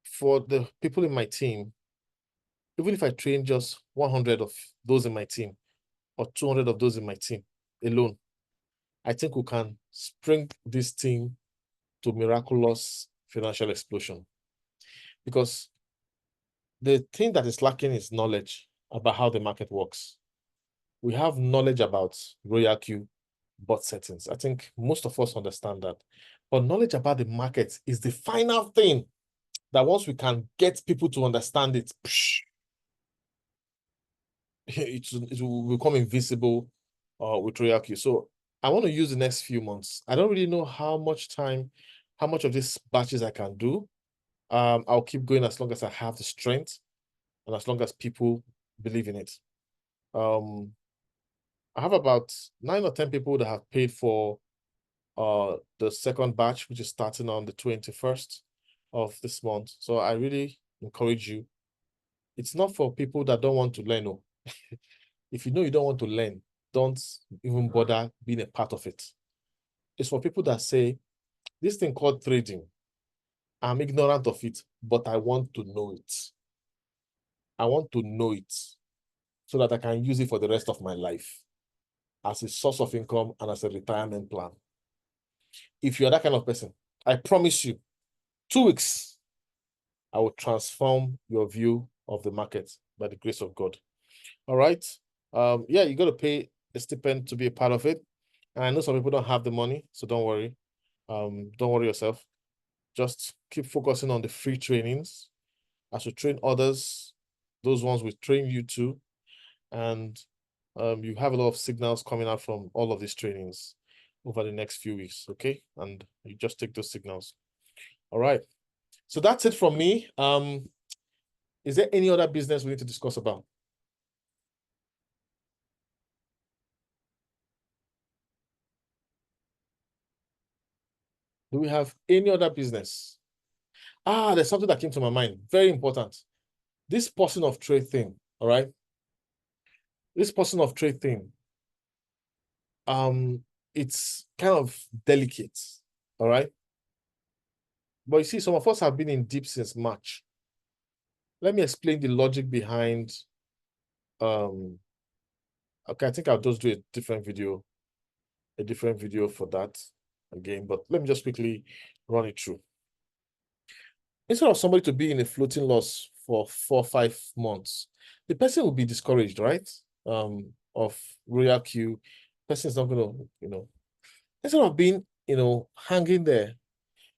for the people in my team, even if I train just 100 of those in my team or 200 of those in my team alone, I think we can spring this team to miraculous financial explosion. Because the thing that is lacking is knowledge about how the market works. We have knowledge about RoyalQ bot settings. I think most of us understand that. But knowledge about the market is the final thing that once we can get people to understand it, it will become invisible with RoyalQ. So I want to use the next few months. I don't really know how much of these batches I can do. I'll keep going as long as I have the strength and as long as people believe in it. I have about 9 or 10 people that have paid for the second batch, which is starting on the 21st of this month. So I really encourage you. It's not for people that don't want to learn. No. If you know you don't want to learn, don't even bother being a part of it. It's for people that say, this thing called trading, I'm ignorant of it, but I want to know it. I want to know it so that I can use it for the rest of my life as a source of income and as a retirement plan. If you're that kind of person, I promise you, 2 weeks, I will transform your view of the market by the grace of God. All right. Yeah, you got to pay a stipend to be a part of it. And I know some people don't have the money, so don't worry. Don't worry yourself. Just keep focusing on the free trainings. As you train others, those ones will train you too. And you have a lot of signals coming out from all of these trainings over the next few weeks, okay? And you just take those signals. All right. So that's it from me. Is there any other business we need to discuss about? Do we have any other business? There's something that came to my mind. Very important. This person of trade thing, all right? This person of trade thing, it's kind of delicate, all right? But you see, some of us have been in deep since March. Let me explain the logic behind, okay, I think I'll just do a different video for that again, but let me just quickly run it through. Instead of somebody to be in a floating loss for 4 or 5 months, the person will be discouraged, right? Of RoyalQ, person is not gonna, instead of being, hanging there,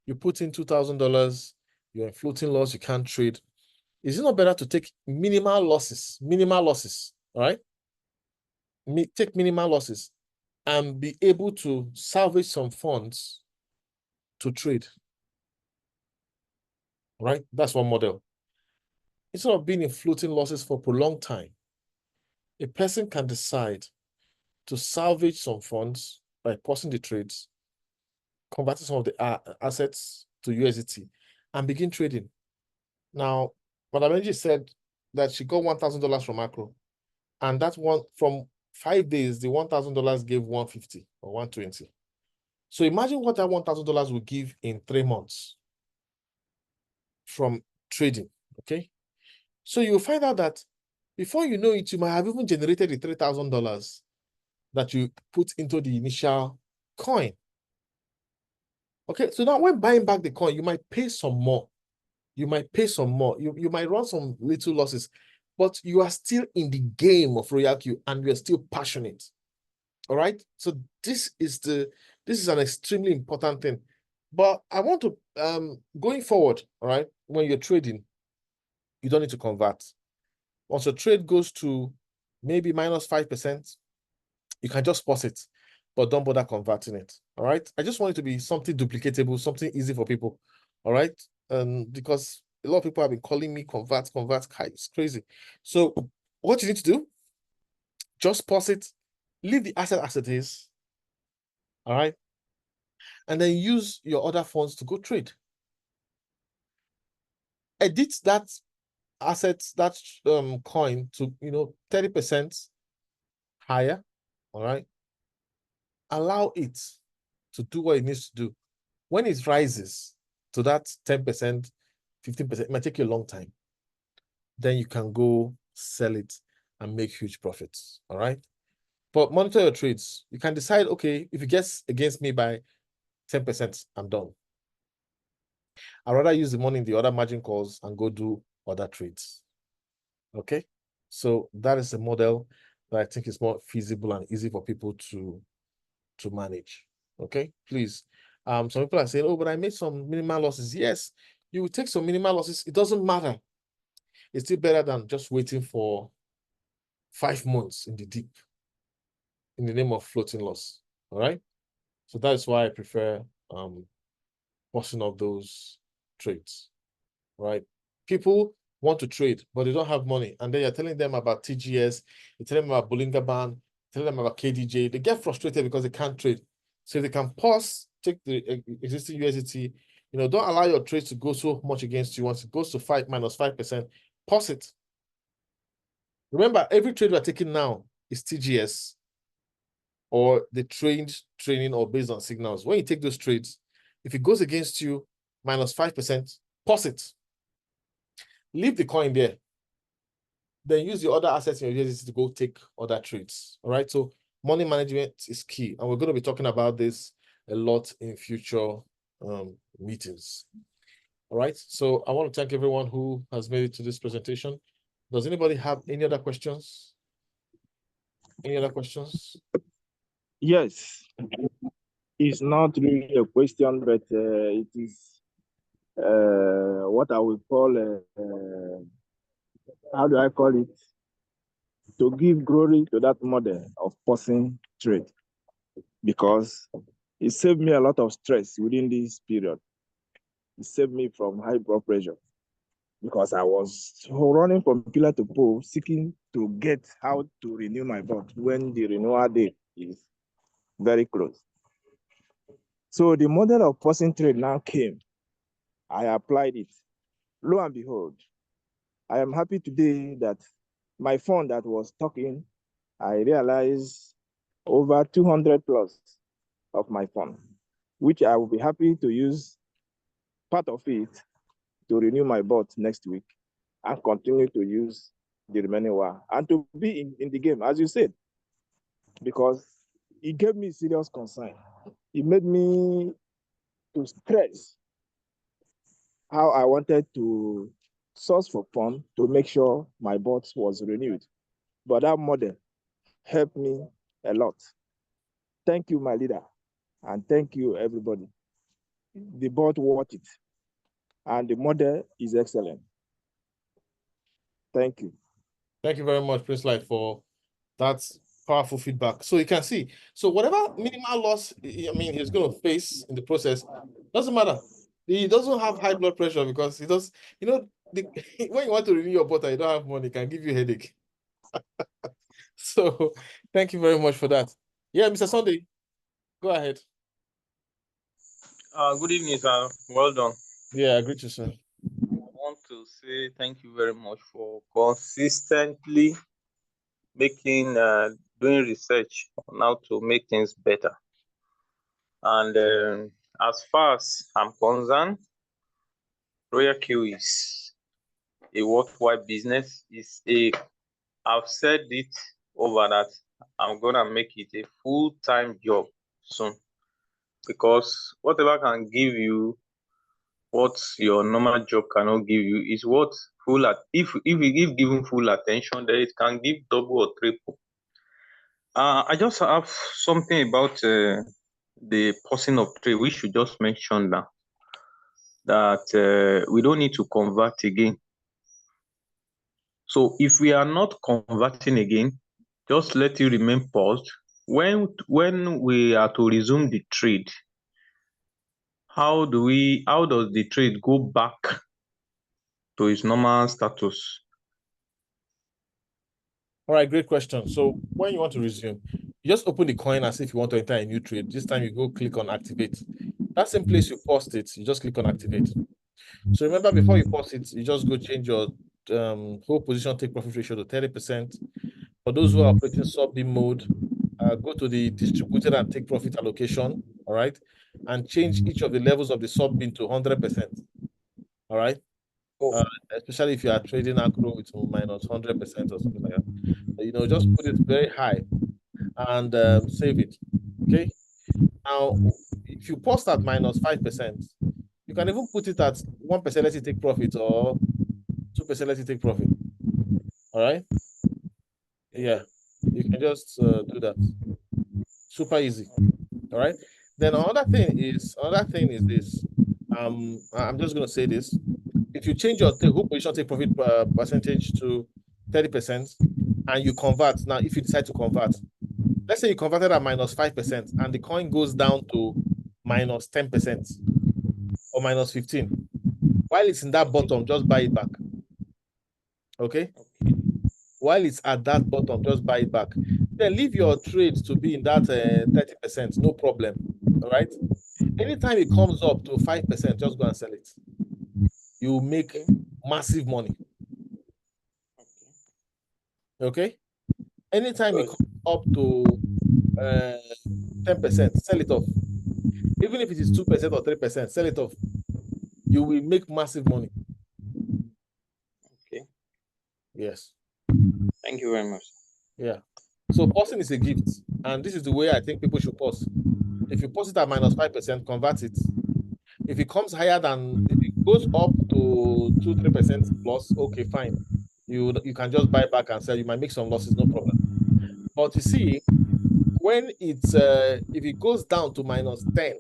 you put in $2,000, you're in floating loss, you can't trade. Is it not better to take minimal losses, all right? Take minimal losses and be able to salvage some funds to trade, right? That's one model. Instead of being in floating losses for a prolonged time, a person can decide to salvage some funds by pausing the trades, converting some of the assets to USDT, and begin trading. Now, Madam Angie said that she got $1,000 from Macro, and that one from 5 days, the $1,000 gave 150 or 120. So imagine what that $1,000 will give in 3 months from trading. Okay, so you'll find out that before you know it, you might have even generated the $3,000 that you put into the initial coin. Okay, so now when buying back the coin, you might pay some more. You might pay some more. You might run some little losses, but you are still in the game of RoyalQ and you're still passionate. All right. So this is an extremely important thing. But I want to going forward, all right, when you're trading, you don't need to convert. Once a trade goes to maybe minus 5%, you can just pause it, but don't bother converting it. All right. I just want it to be something duplicatable, something easy for people. All right. Because a lot of people have been calling me convert. It's crazy. So what you need to do, just pause it, leave the asset as it is. All right. And then use your other funds to go trade. Edit that asset, that coin to 30% higher. All right. Allow it to do what it needs to do. When it rises to that 10%, 15%, it might take you a long time. Then you can go sell it and make huge profits. All right. But monitor your trades. You can decide, okay, if it gets against me by 10%, I'm done. I'd rather use the money in the other margin calls and go do other trades. Okay. So that is a model that I think is more feasible and easy for people to manage. Okay, please. Some people are saying, oh, but I made some minimal losses. Yes, you will take some minimal losses. It doesn't matter. It's still better than just waiting for 5 months in the deep in the name of floating loss. All right. So that's why I prefer pausing of those trades. Right. People want to trade, but they don't have money. And then you're telling them about TGS, you're telling them about Bollinger Band, telling them about KDJ. They get frustrated because they can't trade. So if they can pause, take the existing USDT, don't allow your trades to go so much against you. Once it goes to minus 5%, pause it. Remember, every trade we're taking now is TGS or the training or based on signals. When you take those trades, if it goes against you, minus 5%, pause it. Leave the coin there. Then use your other assets in your USDT to go take other trades. All right. So money management is key. And we're going to be talking about this a lot in future meetings. All right. So I want to thank everyone who has made it to this presentation. Does anybody have any other questions? Any other questions? Yes. It's not really a question, but it is what I would call how do I call it? To give glory to that model of pausing trade, because it saved me a lot of stress within this period. It saved me from high blood pressure because I was running from pillar to post, seeking to get how to renew my vote when the renewal date is very close. So the model of pausing trade now came. I applied it. Lo and behold, I am happy today that my fund that was stuck in, I realized over 200 plus of my fund, which I will be happy to use part of it to renew my bot next week and continue to use the remaining one and to be in the game, as you said, because it gave me serious concern. It made me to stress how I wanted to source for fund to make sure my bot was renewed. But that model helped me a lot. Thank you, my leader, and thank you, everybody. The bot worth it, and the model is excellent. Thank you. Thank you very much, Prince Light, for that powerful feedback. So you can see, so whatever minimal loss, he's going to face in the process, doesn't matter. He doesn't have high blood pressure because he does, when you want to renew your bottle, you don't have money, it can give you a headache. So thank you very much for that. Yeah, Mr. Sunday, go ahead. Good evening, sir. Well done. Yeah, I agree to sir. I want to to say thank you very much for consistently doing research on how to make things better. And as far as I'm concerned, RoyalQ is a worthwhile business. I've said it over that I'm gonna make it a full-time job soon, because whatever can give you what your normal job cannot give you is what if given full attention, then it can give double or triple. I just have something about the pausing of trade. We should just mention that we don't need to convert again. So if we are not converting again, just let it remain paused. When we are to resume the trade, how does the trade go back to its normal status? All right, great question. So when you want to resume, you just open the coin as if you want to enter a new trade. This time you go click on activate. That same place you paused it, you just click on activate. So remember, before you pause it, you just go change your whole position take profit ratio to 30%. For those who are operating sub-B mode, go to the distributed and take profit allocation, all right, and change each of the levels of the sub-B to 100%, all right? Especially if you are trading acro with minus 100% or something like that. Just put it very high and save it, okay? Now, if you post at minus 5%, you can even put it at 1%, let it take profit, or 2%, let it take profit, all right? Yeah, you can just do that. Super easy, all right? Then another thing is this. I'm just going to say this. If you change your whole position take profit percentage to 30% and you convert, now if you decide to convert, let's say you converted at minus 5% and the coin goes down to minus 10% or minus 15. While it's in that bottom, just buy it back. Okay? While it's at that bottom, just buy it back. Then leave your trade to be in that 30%, no problem. All right? Anytime it comes up to 5%, just go and sell it. You make massive money. Okay? Anytime it comes up to 10%, sell it off. Even if it is 2% or 3%, sell it off. You will make massive money. Okay. Yes. Thank you very much. Yeah. So pausing is a gift. And this is the way I think people should pause. If you pause it at minus 5%, convert it. If it comes higher than, if it goes up to 2-3% plus, okay, fine. You can just buy back and sell. You might make some losses, no problem. But you see, when it's if it goes down to minus 10,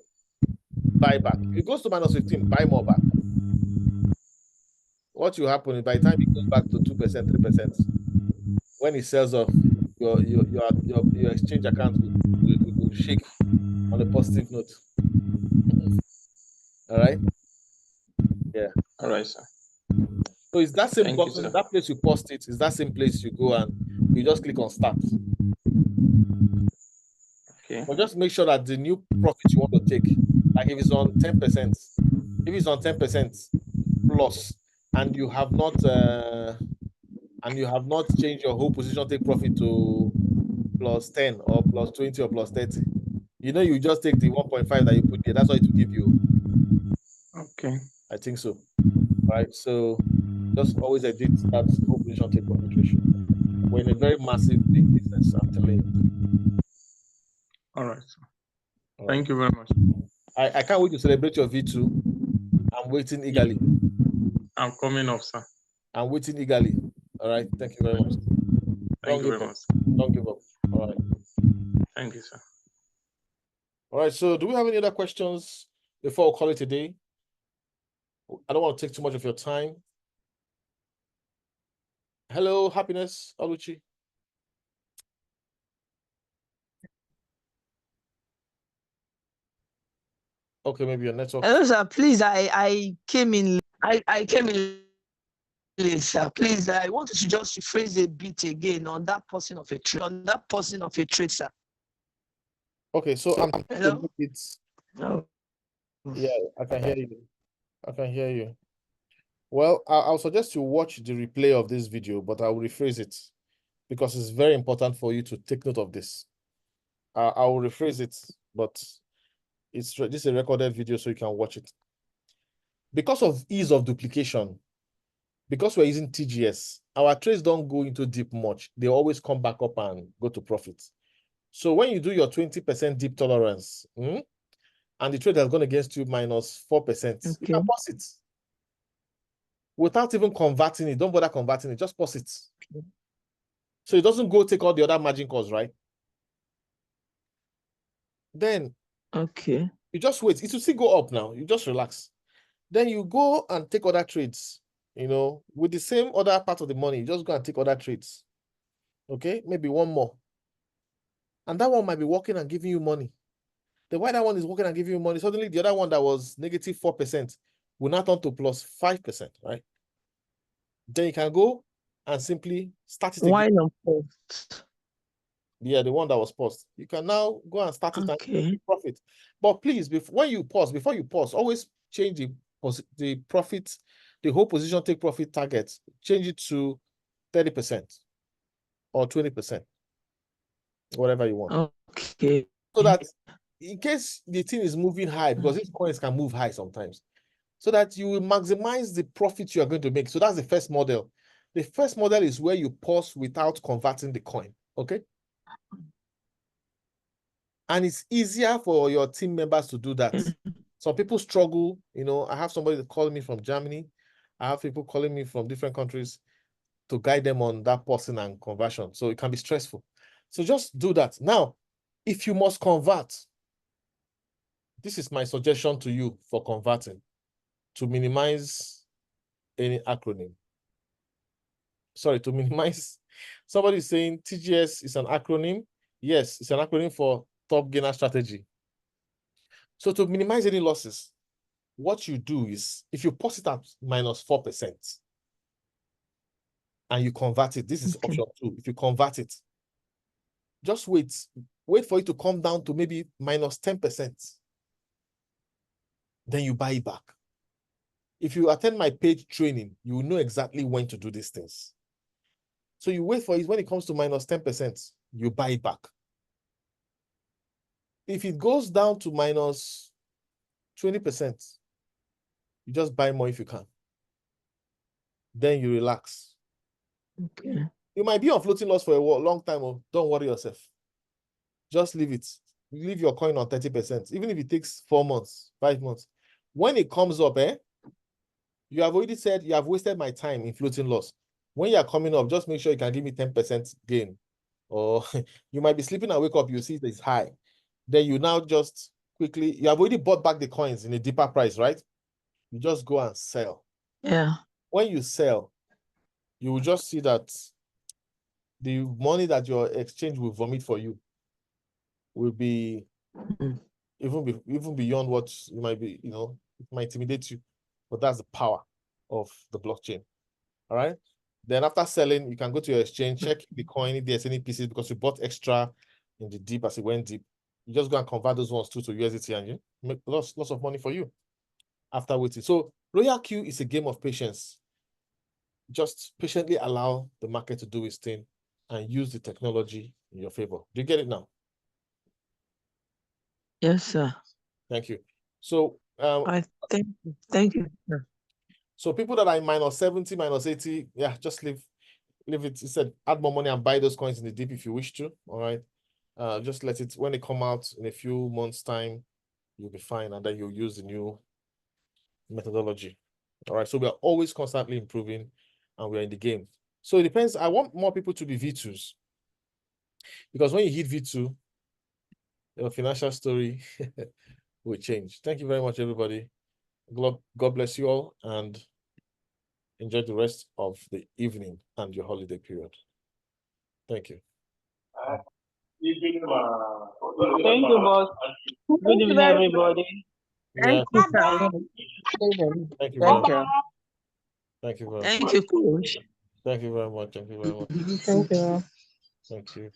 buy back. If it goes to minus 15, buy more back. What will happen is by the time it goes back to 2%, 3%, when it sells off, your exchange account will shake on a positive note. All right? Yeah. All right, sir. So it's that same button, that place you post it, is that same place you go and you just click on start. Okay. But just make sure that the new profit you want to take, like if it's on 10%, if it's on 10% plus, and you have not changed your whole position take profit to plus 10 or plus 20 or plus 30, you just take the 1.5 that you put there. That's what it will give you. Okay. I think so. All right. So just always edit that whole position take profit ratio. We're in a very massive big business, I'm telling you. All right, sir. Thank you very much. I can't wait to celebrate your V2. I'm waiting eagerly. I'm coming up, sir. I'm waiting eagerly. All right. Thank you very much. Thank you very much. Don't give up. All right. Thank you, sir. All right. So do we have any other questions before we call it a day? I don't want to take too much of your time. Hello, Happiness, Oluchi. Okay, maybe your network. Hello, sir. Please, I came in. I came in late, sir. Please, I want to just rephrase a bit again on that person of a trade, sir. Okay, so I'm Hello? it's No. yeah, I can hear you. Well, I'll suggest you watch the replay of this video, but I'll rephrase it because it's very important for you to take note of this. I'll rephrase it, but this is a recorded video, so you can watch it. Because of ease of duplication, because we're using TGS, our trades don't go into deep much. They always come back up and go to profit. So when you do your 20% deep tolerance, and the trade has gone against you minus 4%, you can pause it. Without even converting it, don't bother converting it, just pause it. So it doesn't go take all the other margin calls, right? Then you just wait. It will still go up now. You just relax. Then you go and take other trades, with the same other part of the money. You just go and take other trades. Okay, maybe one more. And that one might be working and giving you money. The why that one is working and giving you money, suddenly the other one that was negative 4% will now turn to plus 5%, right? Then you can go and simply start it again. Why not post? Yeah, the one that was paused. You can now go and start it and profit. But please, before you pause, always change the profit, the whole position take profit target, change it to 30% or 20%, whatever you want. Okay. So that in case the thing is moving high, because these coins can move high sometimes, so that you will maximize the profit you are going to make. So that's the first model. The first model is where you pause without converting the coin. Okay. And it's easier for your team members to do that. Some people struggle. I have somebody calling me from Germany. I have people calling me from different countries to guide them on that pausing and conversion. So it can be stressful. So just do that. Now, if you must convert, this is my suggestion to you for converting, to minimize any acronym. Sorry, to minimize. Somebody is saying TGS is an acronym. Yes, it's an acronym for top gainer strategy. So to minimize any losses, what you do is, if you pause it at minus 4% and you convert it, this is option 2. If you convert it, just wait for it to come down to maybe minus 10%. Then you buy it back. If you attend my paid training, you will know exactly when to do these things. So you wait for it. When it comes to minus 10%, you buy it back. If it goes down to minus 20%, you just buy more if you can. Then you relax. Okay. You might be on floating loss for a long time. Don't worry yourself. Just leave it. Leave your coin on 30%, even if it takes 4 months, 5 months. When it comes up, you have already said you have wasted my time in floating loss. When you are coming up, just make sure you can give me 10% gain. Or you might be sleeping and wake up, you see it's high. Then you now just quickly, you have already bought back the coins in a deeper price, right? You just go and sell. Yeah. When you sell, you will just see that the money that your exchange will vomit for you will be even beyond what you might be, it might intimidate you, but that's the power of the blockchain. All right. Then after selling, you can go to your exchange, check the coin if there's any pieces, because you bought extra in the deep as it went deep. You just go and convert those ones to USDT and you make lots of money for you after waiting. So RoyalQ is a game of patience. Just patiently allow the market to do its thing and use the technology in your favor. Do you get it now? Yes, sir. Thank you. So thank you, sir. So people that are in minus 70, minus 80, yeah, just leave it. Instead, add more money and buy those coins in the deep if you wish to. All right. Just let it, when they come out in a few months' time, you'll be fine, and then you'll use the new methodology. All right. So we are always constantly improving, and we're in the game. So it depends. I want more people to be V2s, because when you hit V2, your financial story will change. Thank you very much, everybody. God bless you all, and enjoy the rest of the evening and your holiday period. Thank you. Thank you, boss. Good evening, everybody. Yeah. Thank you, sir. Thank you very much. Thank you very much. Thank you, Coach. Thank you very much. Thank you very much. Thank you. Thank you.